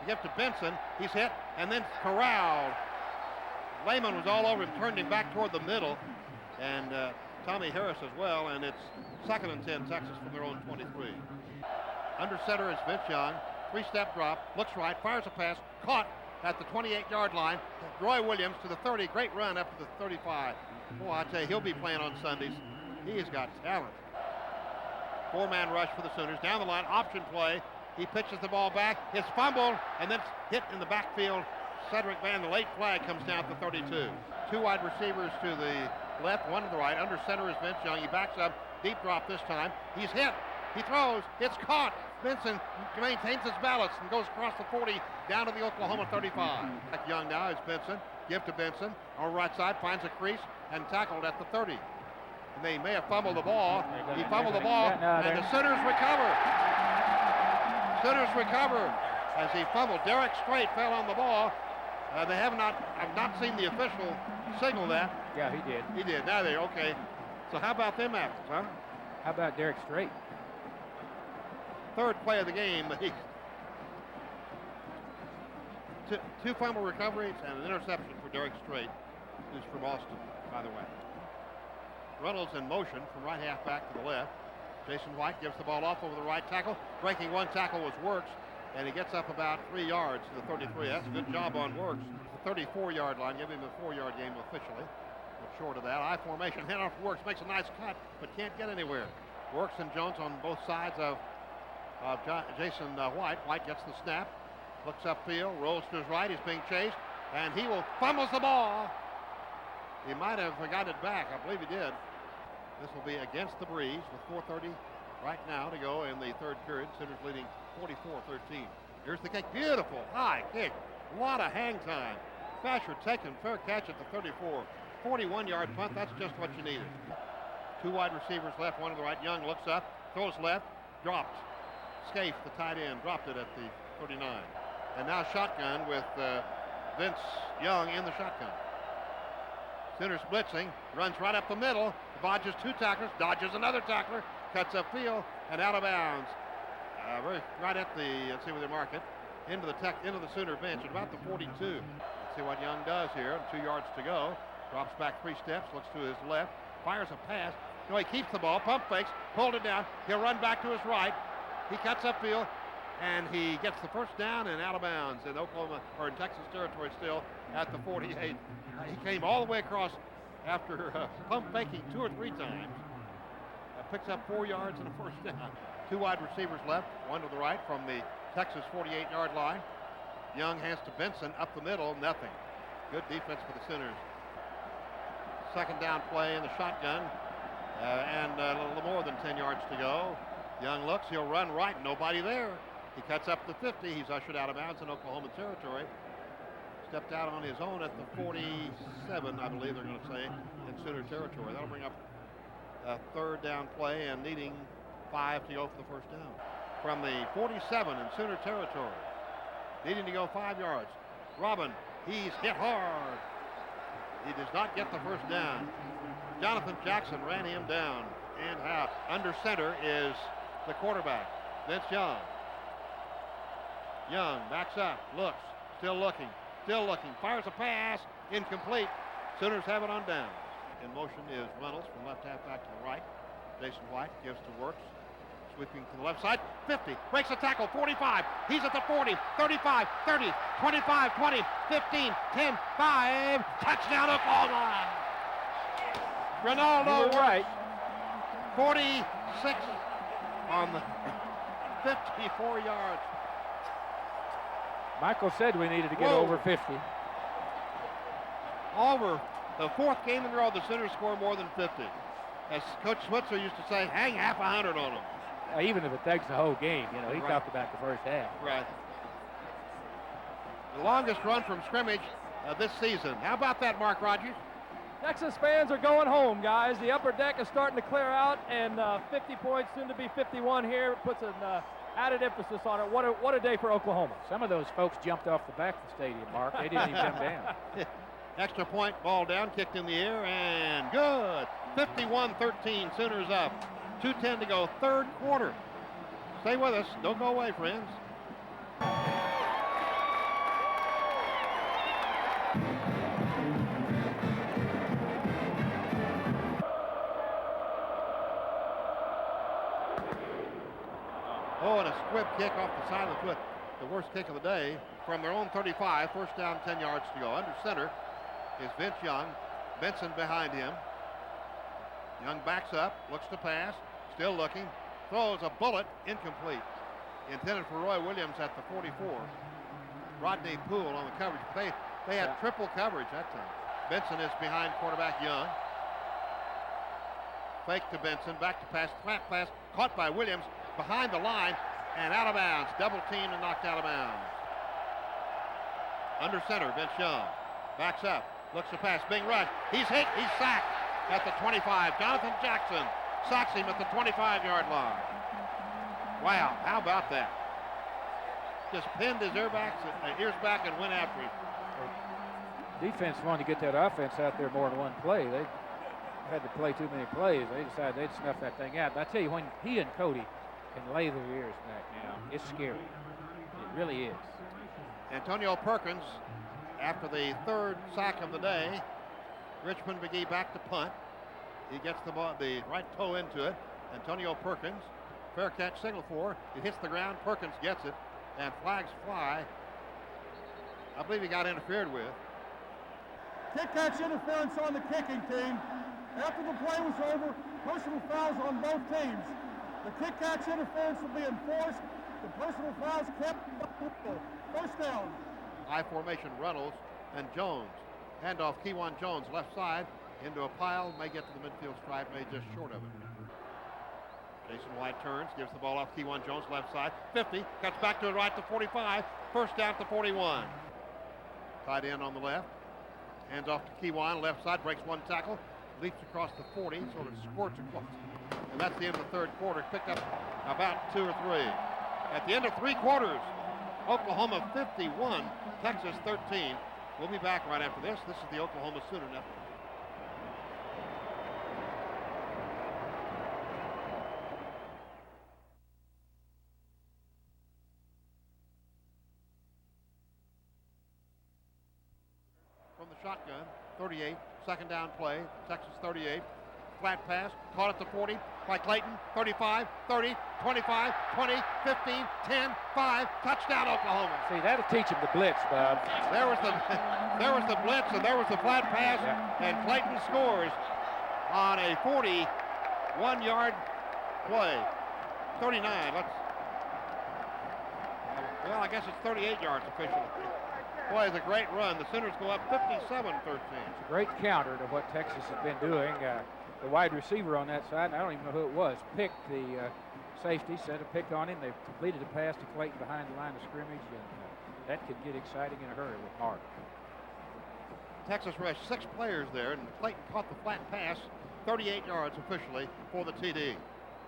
They give to Benson. He's hit and then corralled. Lehman was all over him, turned him back toward the middle, and Tommy Harris as well, and it's 2nd and 10, Texas from their own 23. Under center is Vince Young. 3-step drop, looks right, fires a pass, caught at the 28-yard line. Roy Williams to the 30, great run up to the 35. Boy, I tell you, he'll be playing on Sundays. He's got talent. 4-man rush for the Sooners. Down the line, option play. He pitches the ball back. It's fumbled and then hit in the backfield. Cedric Van, the late flag comes down at the 32. 2 wide receivers to the left, 1 to the right. Under center is Vince Young. He backs up. Deep drop this time. He's hit. He throws. It's caught. Benson maintains his balance and goes across the 40 down to the Oklahoma 35. Young now is Benson. Give to Benson. On the right side, finds a crease and tackled at the 30. And they may have fumbled the ball. He fumbled the ball, and the Sooners recover. Sooners recover as he fumbled. Derek Strait fell on the ball. They have not seen the official signal that. Yeah, he did. He did. Now they're okay. So how about them apples, huh? How about Derek Strait? 3rd play of the game. Two fumble recoveries and an interception for Derek Strait, who's from Austin, by the way. Reynolds in motion from right half back to the left. Jason White gives the ball off over the right tackle. Breaking 1 tackle was Works, and he gets up about 3 yards to the 33. That's a good job on Works. The 34-yard line, give him a 4-yard game officially. But short of that, I formation, hand off Works, makes a nice cut, but can't get anywhere. Works and Jones on both sides of Jason White. White gets the snap, looks upfield, rolls to his right. He's being chased, and he fumbles the ball. He might have got it back. I believe he did. This will be against the breeze with 4:30 right now to go in the 3rd period. Sooners leading 44-13. Here's the kick. Beautiful high kick. A lot of hang time. Basher taken fair catch at the 34. 41-yard punt. That's just what you needed. 2 wide receivers left, 1 to the right. Young looks up, throws left, dropped. Scaife, the tight end, dropped it at the 39. And now shotgun with Vince Young in the shotgun. Sooners blitzing, runs right up the middle, dodges 2 tacklers, dodges another tackler, cuts upfield and out of bounds. Right at the, let's see where they mark it, into the Sooner bench at about the 42. Let's see what Young does here. 2 yards to go. Drops back 3 steps, looks to his left, fires a pass. No, he keeps the ball, pump fakes, pulled it down. He'll run back to his right. He cuts upfield, and he gets the 1st down and out of bounds in Oklahoma, or in Texas territory still at the 48. He came all the way across after pump faking 2 or 3 times. Picks up 4 yards and a 1st down. 2 wide receivers left, 1 to the right from the Texas 48-yard line. Young hands to Benson up the middle, nothing. Good defense for the Sooners. 2nd down play in the shotgun, and a little more than 10 yards to go. Young looks, he'll run right, nobody there. He cuts up the 50, he's ushered out of bounds in Oklahoma territory. Stepped out on his own at the 47, I believe they're going to say, in Sooner territory. That'll bring up a 3rd down play and needing 5 to go for the 1st down. From the 47 in Sooner territory, needing to go 5 yards. Robin, he's hit hard. He does not get the 1st down. Jonathan Jackson ran him down and out. Under center is the quarterback, Vince Young. Young backs up, looks, still looking, fires a pass, incomplete. Sooners have it on down. In motion is Reynolds from left half back to the right. Jason White gives to Works, sweeping to the left side, 50, breaks a tackle, 45, he's at the 40, 35, 30, 25, 20, 15, 10, 5, touchdown Oklahoma! Ronaldo Works, 46 on the 54 yards. Michael said we needed to get over 50. Over the 4th game in a row, the Sooners score more than 50. As Coach Switzer used to say, hang half 100 on them. Even if it takes the whole game, you know, he talked about the 1st half. Right. The longest run from scrimmage this season. How about that, Mark Rogers? Texas fans are going home, guys. The upper deck is starting to clear out, and 50 points, soon to be 51 here, puts an added emphasis on it. What a day for Oklahoma. Some of those folks jumped off the back of the stadium, Mark. They didn't even come down. Extra point, ball down, kicked in the air, and good. 51-13, Sooners up. 2:10 to go, 3rd quarter. Stay with us. Don't go away, friends. Oh, and a squib kick off the side of the foot. The worst kick of the day from their own 35. First down, 10 yards to go. Under center is Vince Young. Benson behind him. Young backs up, looks to pass, still looking, throws a bullet, incomplete. Intended for Roy Williams at the 44. Rodney Poole on the coverage. They had triple coverage that time. Benson is behind quarterback Young. Fake to Benson, back to pass, flat pass, caught by Williams, behind the line, and out of bounds. Double teamed and knocked out of bounds. Under center, Vince Young. Backs up, looks to pass, being rushed. He's hit, he's sacked at the 25. Jonathan Jackson sacks him at the 25-yard line. Wow, how about that? Just pinned his ears back and went after him. Defense wanted to get that offense out there more than one play. They had to play too many plays. They decided they'd snuff that thing out. But I tell you, when he and Cody can lay their ears back now, it's scary. It really is. Antonio Perkins, after the third sack of the day, Richmond McGee back to punt. He gets the ball, the right toe into it. Antonio Perkins, fair catch, signal for. It hits the ground. Perkins gets it, and flags fly. I believe he got interfered with. Kick catch interference on the kicking team. After the play was over, personal fouls on both teams. The kick catch interference will be enforced. The personal fouls kept. First down. I formation Reynolds and Jones. Handoff Kewan Jones left side into a pile. May get to the midfield stripe, may just short of it. Jason White turns, gives the ball off Kewan Jones left side. 50, cuts back to the right to 45. First down to 41. Tight end on the left. Hands off to Kewan, left side, breaks one tackle. Leaps across the 40, sort of squirts across. And that's the end of the third quarter. Picked up about 2 or 3. At the end of 3 quarters, Oklahoma 51, Texas 13. We'll be back right after this. This is the Oklahoma Sooner Network. From the shotgun, 38, second down play, Texas 38. Flat pass, caught at the 40 by Clayton, 35, 30, 25, 20, 15, 10, 5, touchdown Oklahoma. See, that'll teach him the blitz, Bob. There was the blitz and there was the flat pass, and Clayton scores on a 41-yard play. 39, well, I guess it's 38 yards officially. Boy, it's a great run. The Sooners go up 57-13. It's a great counter to what Texas has been doing. The wide receiver on that side, and I don't even know who it was, picked the safety, set a pick on him. They completed the pass to Clayton behind the line of scrimmage, and that could get exciting in a hurry with Mark. Texas rushed 6 players there, and Clayton caught the flat pass, 38 yards officially for the TD.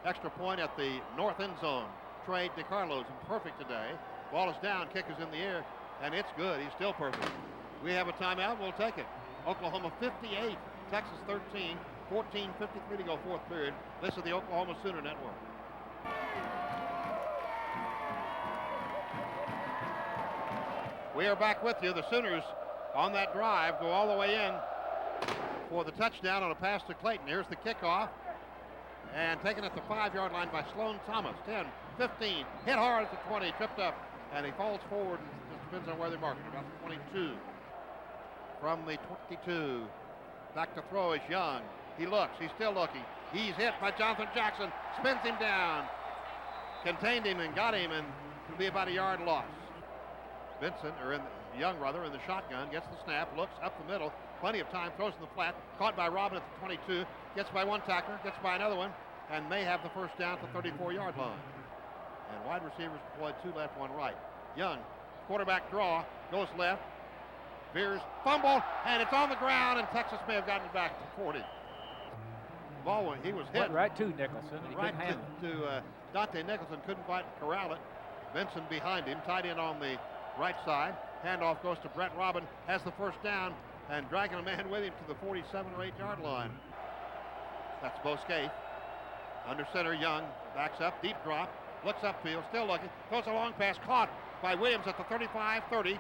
Extra point at the north end zone. Trey DeCarlo's perfect today. Ball is down, kick is in the air, and it's good. He's still perfect. We have a timeout. We'll take it. Oklahoma 58, Texas 13, 14:53 to go fourth period. This is the Oklahoma Sooner Network. We are back with you. The Sooners on that drive go all the way in for the touchdown on a pass to Clayton. Here's the kickoff. And taken at the 5-yard line by Sloan Thomas. 10, 15, hit hard at the 20, tripped up, and he falls forward. Just depends on where they mark it. About the 22. From the 22, back to throw is Young. He looks, he's still looking. He's hit by Jonathan Jackson, spins him down, contained him and got him, and it'll be about a yard loss. Young in the shotgun, gets the snap, looks up the middle, plenty of time, throws in the flat, caught by Robin at the 22, gets by one tackler, gets by another one, and may have the first down at the 34-yard line. And wide receivers deployed 2 left, 1 right. Young, quarterback draw, goes left, veers, fumble, and it's on the ground, and Texas may have gotten it back to 40. Ball, he was hit. Went right to Nicholson, and he Right couldn't handle it. to Dante Nicholson, couldn't quite corral it. Benson behind him, tight end on the right side. Handoff goes to Brett Robin, has the first down, and dragging a man with him to the 47 or 8-yard line. That's Bo Scaife. Under center, Young backs up, deep drop, looks upfield, still looking, throws a long pass, caught by Williams at the 35-30.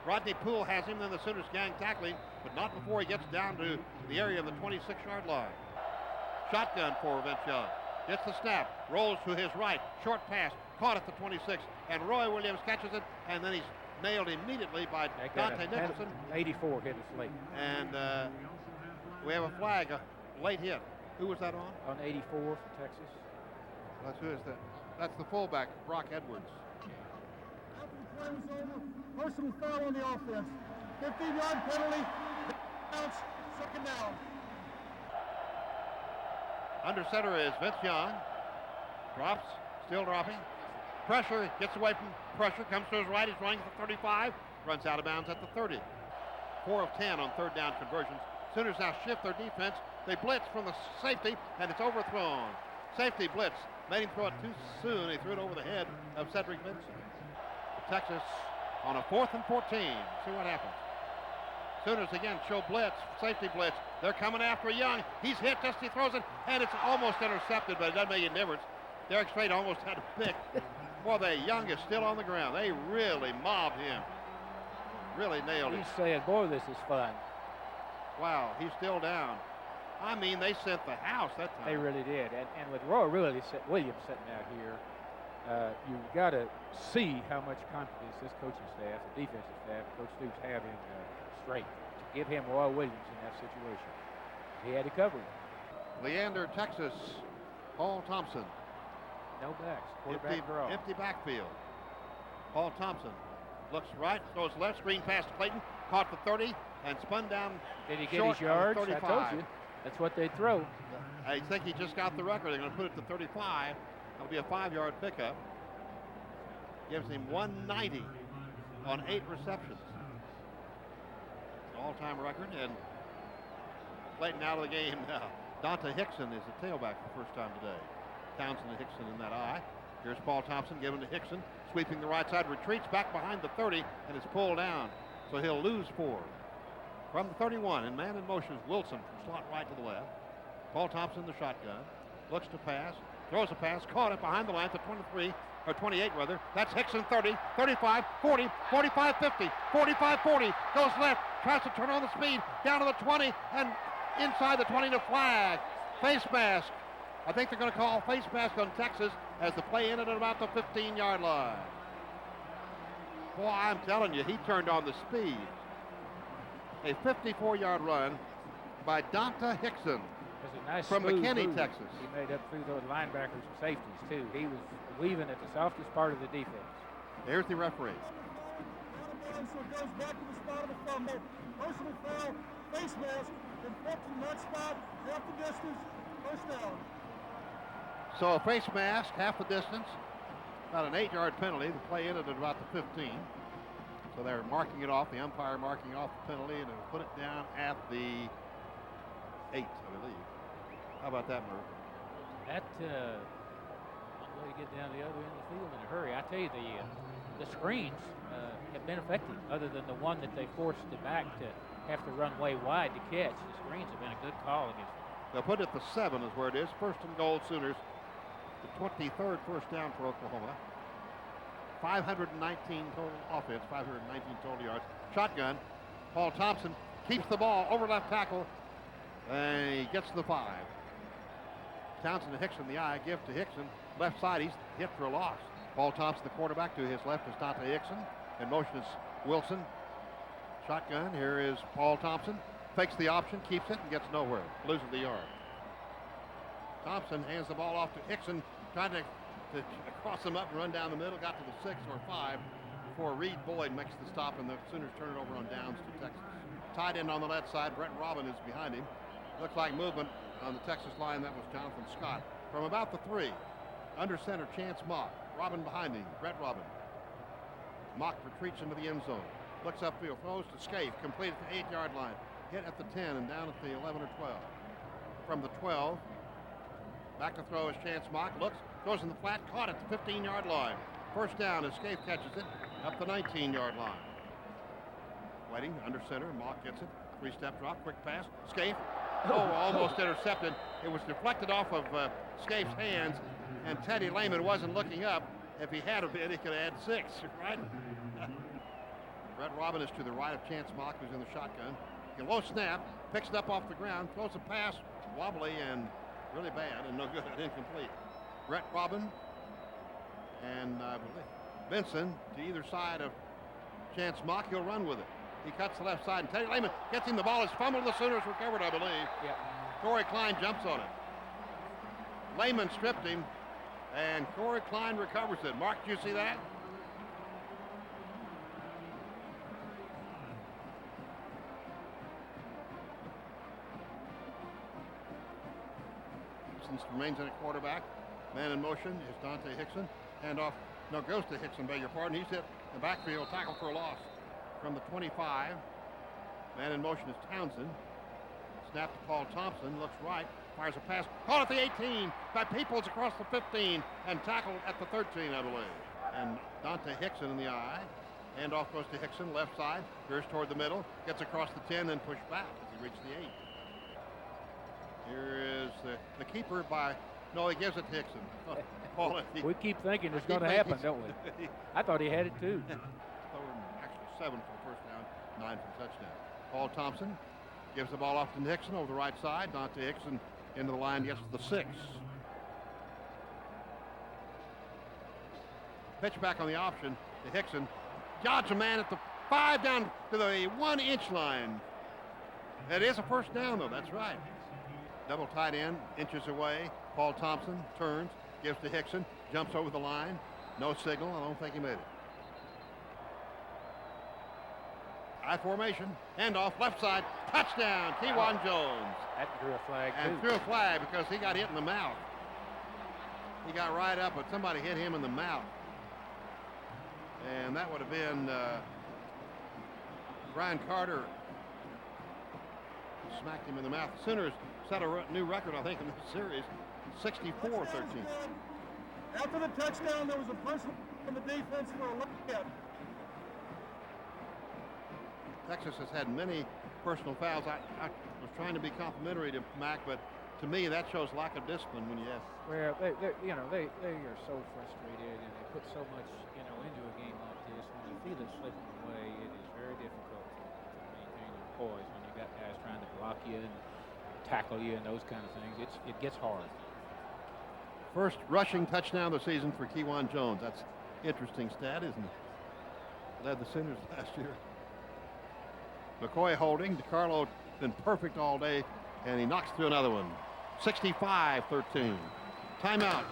Rodney Poole has him, then the Sooners gang tackling, but not before he gets down to the area of the 26-yard line. Shotgun for Vince Young. Gets the snap, rolls to his right, short pass, caught at the 26, and Roy Williams catches it, and then he's nailed immediately by Dante Nicholson. 84 hit us late. And we have a flag, a late hit. Who was that on? On 84 for Texas. That's who is that? That's the fullback, Brock Edwards. After the play was over, personal foul on the offense. 15-yard penalty, bounce, second down. Under center is Vince Young. Drops, still dropping. Pressure, gets away from pressure, comes to his right, he's running at the 35, runs out of bounds at the 30. 4 of 10 on third down conversions. Sooners now shift their defense. They blitz from the safety, and it's overthrown. Safety blitz, made him throw it too soon. He threw it over the head of Cedric Benson. Texas on a 4th and 14. See what happens. Sooners again show blitz, safety blitz. They're coming after Young. He's hit just as he throws it, and it's almost intercepted, but it doesn't make a difference. Derek Strait almost had a pick. Boy, the Young is still on the ground. They really mobbed him. Really nailed him. He's saying, boy, this is fun. Wow, he's still down. I mean, they sent the house that time. They really did. And with Roy Williams sitting out here, you've got to see how much confidence this coaching staff, the defensive staff, Coach Stoops have in Strait to give him Roy Williams in that situation. He had to cover him. Leander, Texas, Paul Thompson. No backs. Quarterback draw. Empty backfield. Paul Thompson looks right, throws left, screen pass to Clayton, caught for 30, and spun down. Did he get short his yards? of the 35. I told you. That's what they throw. I think he just got the record. They're going to put it to 35. It'll be a 5-yard pickup. Gives him 190 on 8 receptions. All-time record, and Clayton out of the game now. Dante Hickson is the tailback for the first time today. Townsend and Hickson in that eye. Here's Paul Thompson giving to Hickson, sweeping the right side, retreats back behind the 30, and is pulled down. So he'll lose 4. From the 31, and man in motion is Wilson from slot right to the left. Paul Thompson, the shotgun, looks to pass, throws a pass, caught it behind the line to 23, or 28 rather. That's Hickson 30, 35, 40, 45, 50, 45, 40, goes left, tries to turn on the speed, down to the 20, and inside the 20 to flag. Face mask. I think they're going to call face mask on Texas as the play ended at about the 15-yard line. Boy, I'm telling you, he turned on the speed. A 54-yard run by Dante Hickson Nice from McKinney, move. Texas. He made up through those linebackers and safeties, too. He was weaving at the softest part of the defense. Here's the referee. So it goes back to the spot of the fumble. Personal foul, face mask, and flipped in that spot, half the distance, first down. So a face mask, half the distance, about an 8-yard penalty. The play ended at about the 15. So they're marking it off, the umpire marking off the penalty, and it'll put it down at the 8, I believe. How about that, Merv? That one way to get down the other end of the field in a hurry. I tell you, the screens have been effective, other than the one that they forced the back to have to run way wide to catch. The screens have been a good call against them. They'll put it at the 7 is where it is. First and goal, Sooners. The 23rd first down for Oklahoma. 519 total offense, 519 total yards. Shotgun. Paul Thompson keeps the ball over left tackle, and he gets to the 5. Townsend and Hickson, the eye, give to Hickson. Left side, he's hit for a loss. Paul Thompson, the quarterback, to his left is Dante Hickson. In motion is Wilson. Shotgun, here is Paul Thompson. Fakes the option, keeps it, and gets nowhere. Loses the yard. Thompson hands the ball off to Hickson, trying to cross him up and run down the middle. Got to the 6 or 5 before Reed Boyd makes the stop, and the Sooners turn it over on downs to Texas. Tight end on the left side, Brett Robin is behind him. Looks like movement on the Texas line. That was Jonathan Scott. From about the 3, under center, Chance Mock. Robin behind him, Brett Robin. Mock retreats into the end zone. Looks upfield, throws to Scaife, complete at the 8-yard line. Hit at the 10 and down at the 11 or 12. From the 12, back to throw is Chance Mock. Looks, throws in the flat, caught at the 15-yard line. First down as Scaife catches it up the 19-yard line. Waiting under center, Mock gets it. 3-step drop, quick pass. Scaife, almost intercepted. It was deflected off of Scaife's hands, and Teddy Lehman wasn't looking up. If he had been, he could have had 6, right? Brett Robin is to the right of Chance Mock, who's in the shotgun. A low snap, picks it up off the ground, throws a pass, wobbly and really bad and no good, incomplete. Brett Robin and I believe Benson to either side of Chance Mock. He'll run with it. He cuts the left side, and Teddy Lehman gets him the ball. It's fumbled. The Sooners recovered, I believe. Yep. Corey Klein jumps on it. Lehman stripped him, and Corey Klein recovers it. Mark, did you see that? Remains in at quarterback. Man in motion is Dante Hickson. Handoff, no, goes to Hickson, beg your pardon. He's hit in the backfield, tackle for a loss from the 25. Man in motion is Townsend. Snap to Paul Thompson, looks right, fires a pass. Caught at the 18 by Peoples across the 15 and tackled at the 13, I believe. And Dante Hickson in the eye. Handoff goes to Hickson, left side, veers toward the middle, gets across the 10, then pushed back as he reached the 8. Here is the keeper by, no, he gives it to Hickson. We keep thinking it's going to happen, don't we? I thought he had it too. Actually 7 for first down, 9 for touchdown. Paul Thompson gives the ball off to Hickson over the right side. Dante Hickson into the line, gets to the 6. Pitch back on the option to Hickson. Dodge a man at the 5 down to the 1-inch line. That is a first down though, that's right. Double tight end, inches away. Paul Thompson turns, gives to Hickson, jumps over the line. No signal, I don't think he made it. I formation, handoff, left side, touchdown, Kewan Jones. That drew a flag And too. threw a flag because he got hit in the mouth. He got right up, but somebody hit him in the mouth. And that would have been Brian Carter smacked him in the mouth. The Sooners set a new record, I think, in this series, 64-13. After the touchdown, there was a person from the defense for a left hit. Texas has had many personal fouls. I was trying to be complimentary to Mac, but to me that shows lack of discipline when you have. Well, they are so frustrated, and they put so much, into a game like this. When you feel it slipping away, it is very difficult to maintain your poise when you got guys trying to block you and tackle you and those kind of things. It gets hard. First rushing touchdown of the season for Kewan Jones. That's interesting stat, isn't it? Led the Sooners last year. McCoy holding. DiCarlo been perfect all day, and he knocks through another one. 65-13. Timeout.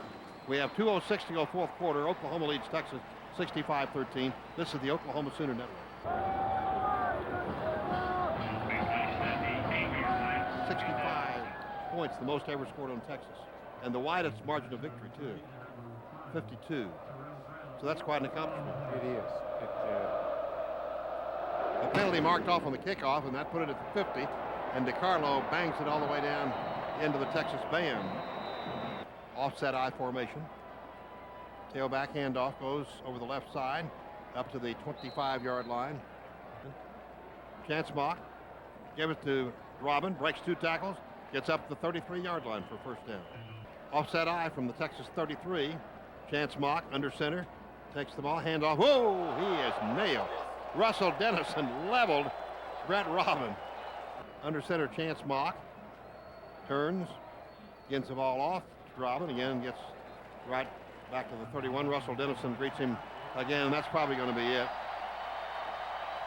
We have 2:06 to go fourth quarter. Oklahoma leads Texas 65-13. This is the Oklahoma Sooner Network. 65 points, the most ever scored on Texas. And the widest margin of victory, too. 52. So that's quite an accomplishment. It is. A penalty marked off on the kickoff, and that put it at the 50. And DiCarlo bangs it all the way down into the Texas band. Offset I formation. Tailback handoff goes over the left side up to the 25-yard line. Chance Mock. Give it to Robin. Breaks 2 tackles. Gets up to the 33-yard line for first down. Offset I from the Texas 33. Chance Mock under center. Takes the ball. Handoff. Whoa! He is nailed. Russell Dennison leveled Brett Robin. Under center, Chance Mock. Turns. Gets the ball off. Robin again gets right back to the 31. Russell Dennison greets him again. That's probably going to be it,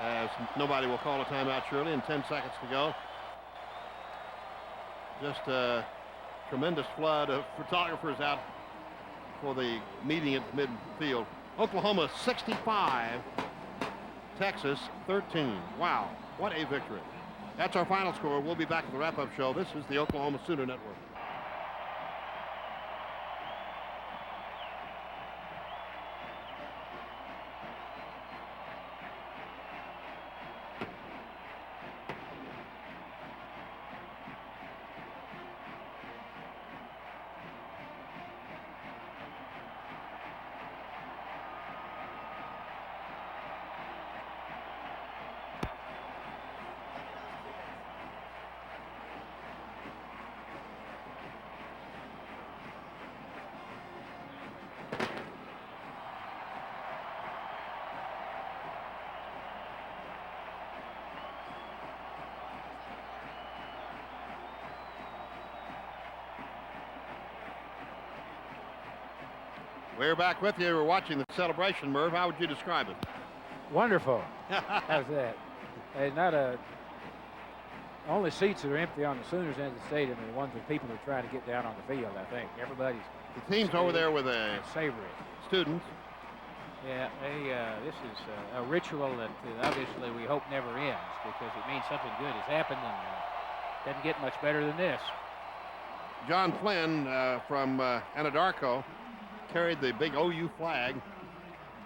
as nobody will call a timeout surely, and 10 seconds to go. Just a tremendous flood of photographers out for the meeting at midfield. Oklahoma 65, Texas 13. Wow, what a victory. That's our final score. We'll be back at the wrap-up show. This is the Oklahoma Sooner Network. We're back with you. We're watching the celebration, Merv. How would you describe it? Wonderful. How's that? Hey, only seats that are empty on the Sooners end of the stadium are the ones that people are trying to get down on the field, I think. Everybody's... The team's over there with savory students. Yeah, this is a ritual that obviously we hope never ends, because it means something good has happened, and doesn't get much better than this. John Flynn from Anadarko carried the big OU flag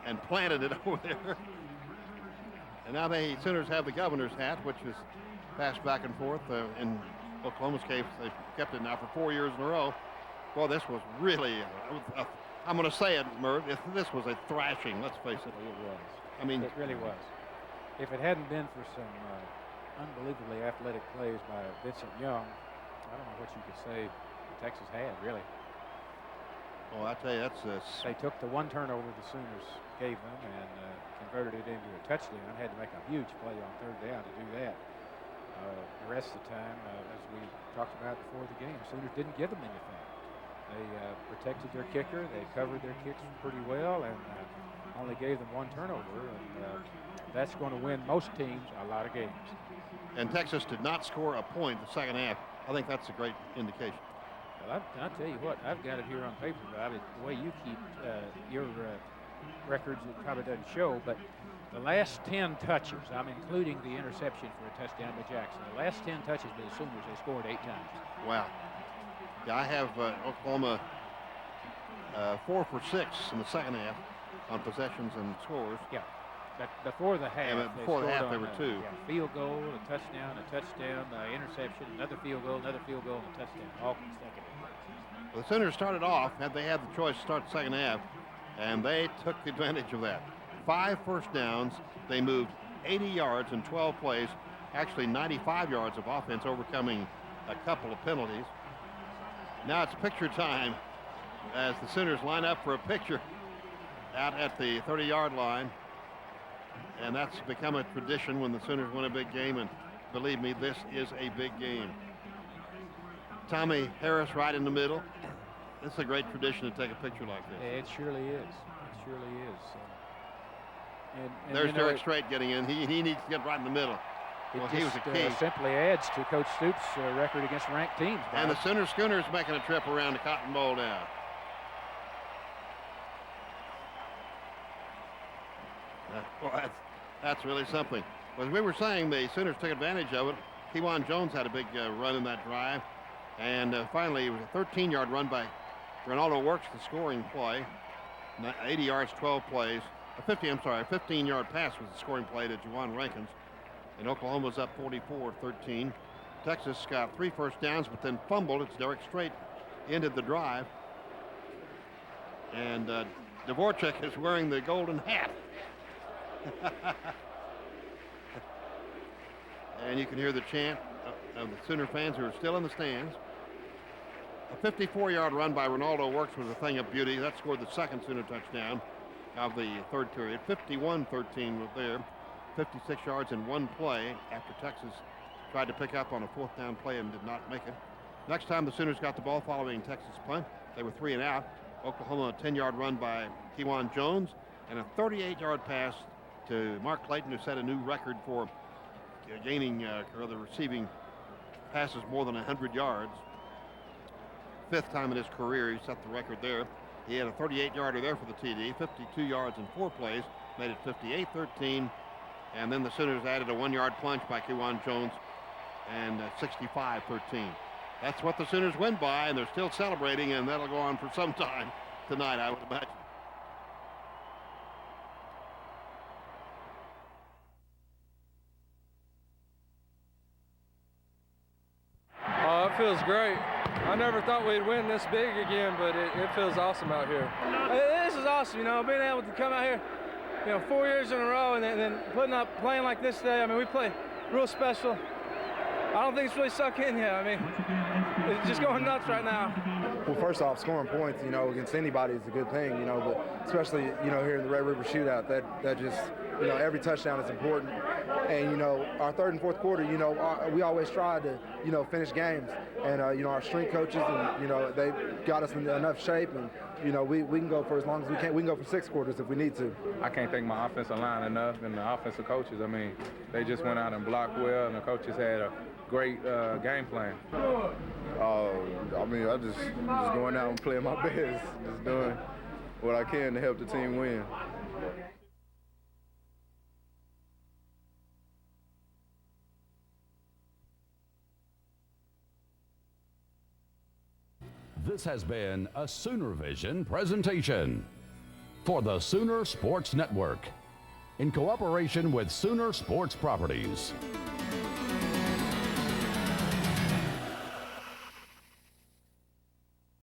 and planted it over there. And now the Sooners have the governor's hat, which is passed back and forth. In Oklahoma's case, they've kept it now for 4 years in a row. Well, this was really, I'm going to say it, Merv, this was a thrashing, let's face it. It was. I mean, it really was. If it hadn't been for some unbelievably athletic plays by Vincent Young, I don't know what you could say Texas had, really. Oh, I tell you, that's they took the one turnover the Sooners gave them and converted it into a touchdown. Had to make a huge play on third down to do that. The rest of the time, as we talked about before the game, Sooners didn't give them anything. They protected their kicker. They covered their kicks pretty well, and only gave them one turnover. And that's going to win most teams a lot of games. And Texas did not score a point the second half. I think that's a great indication. Well, I'll tell you what, I've got it here on paper, Bob. The way you keep your records, it probably doesn't show, but the last 10 touches, I'm including the interception for a touchdown by Jackson. The last 10 touches by the Sooners, they scored 8 times. Wow. Yeah, I have Oklahoma 4 for 6 in the second half on possessions and scores. Yeah. But before the half, they were 2. Yeah, field goal, a touchdown, interception, another field goal, and a touchdown, all consecutive. Well, the Sooners started off, they had the choice to start the second half, and they took advantage of that. 5 first downs. They moved 80 yards in 12 plays, actually 95 yards of offense, overcoming a couple of penalties. Now it's picture time as the Sooners line up for a picture out at the 30-yard line. And that's become a tradition when the Sooners win a big game, and believe me, this is a big game. Tommy Harris right in the middle. This is a great tradition to take a picture like this. It surely is. It surely is. And there's Derek Strait getting in. He needs to get right in the middle. Well, he was a key. Simply adds to Coach Stoops' record against ranked teams. Bob. And the Sooner Schooners making a trip around the Cotton Bowl now. Well, that's really something. As we were saying, the Sooners took advantage of it. Kewan Jones had a big run in that drive. And finally, it was a 13-yard run by Ronaldo Works, the scoring play. 80 yards, 12 plays. A 15-yard pass was the scoring play to Juwan Rankins. And Oklahoma's up 44-13. Texas got 3 first downs, but then fumbled. It's Derek Strait ended the drive. And Dvorak is wearing the golden hat. And you can hear the chant of the Sooner fans who are still in the stands. A 54-yard run by Ronaldo Works was a thing of beauty. That scored the second Sooner touchdown of the third period. 51-13 was there. 56 yards in one play after Texas tried to pick up on a 4th down play and did not make it. Next time the Sooners got the ball following Texas punt, they were 3 and out. Oklahoma, a 10-yard run by Kewan Jones and a 38-yard pass to Mark Clayton, who set a new record for receiving passes more than 100 yards. 5th time in his career he set the record there. He had a 38-yarder there for the TD, 52 yards in 4 plays, made it 58-13. And then the Sooners added a 1-yard plunge by Kewan Jones and 65-13. That's what the Sooners win by, and they're still celebrating, and that'll go on for some time tonight, I would imagine. Oh, it feels great. I never thought we'd win this big again, but it feels awesome out here. This is awesome, being able to come out here, 4 years in a row and then playing like this today. I mean, we play real special. I don't think it's really sunk in yet. I mean, it's just going nuts right now. Well, first off, scoring points, against anybody is a good thing, but especially, here in the Red River Shootout, that just, every touchdown is important. And, our third and fourth quarter, we always try to, finish games. And, our strength coaches, and, they got us in enough shape. And, you know, we can go for as long as we can. We can go for 6 quarters if we need to. I can't thank my offensive line enough and the offensive coaches. I mean, they just went out and blocked well, and the coaches had a great game plan. I mean, I just going out and playing my best, just doing what I can to help the team win. This has been a Sooner Vision presentation for the Sooner Sports Network in cooperation with Sooner Sports Properties.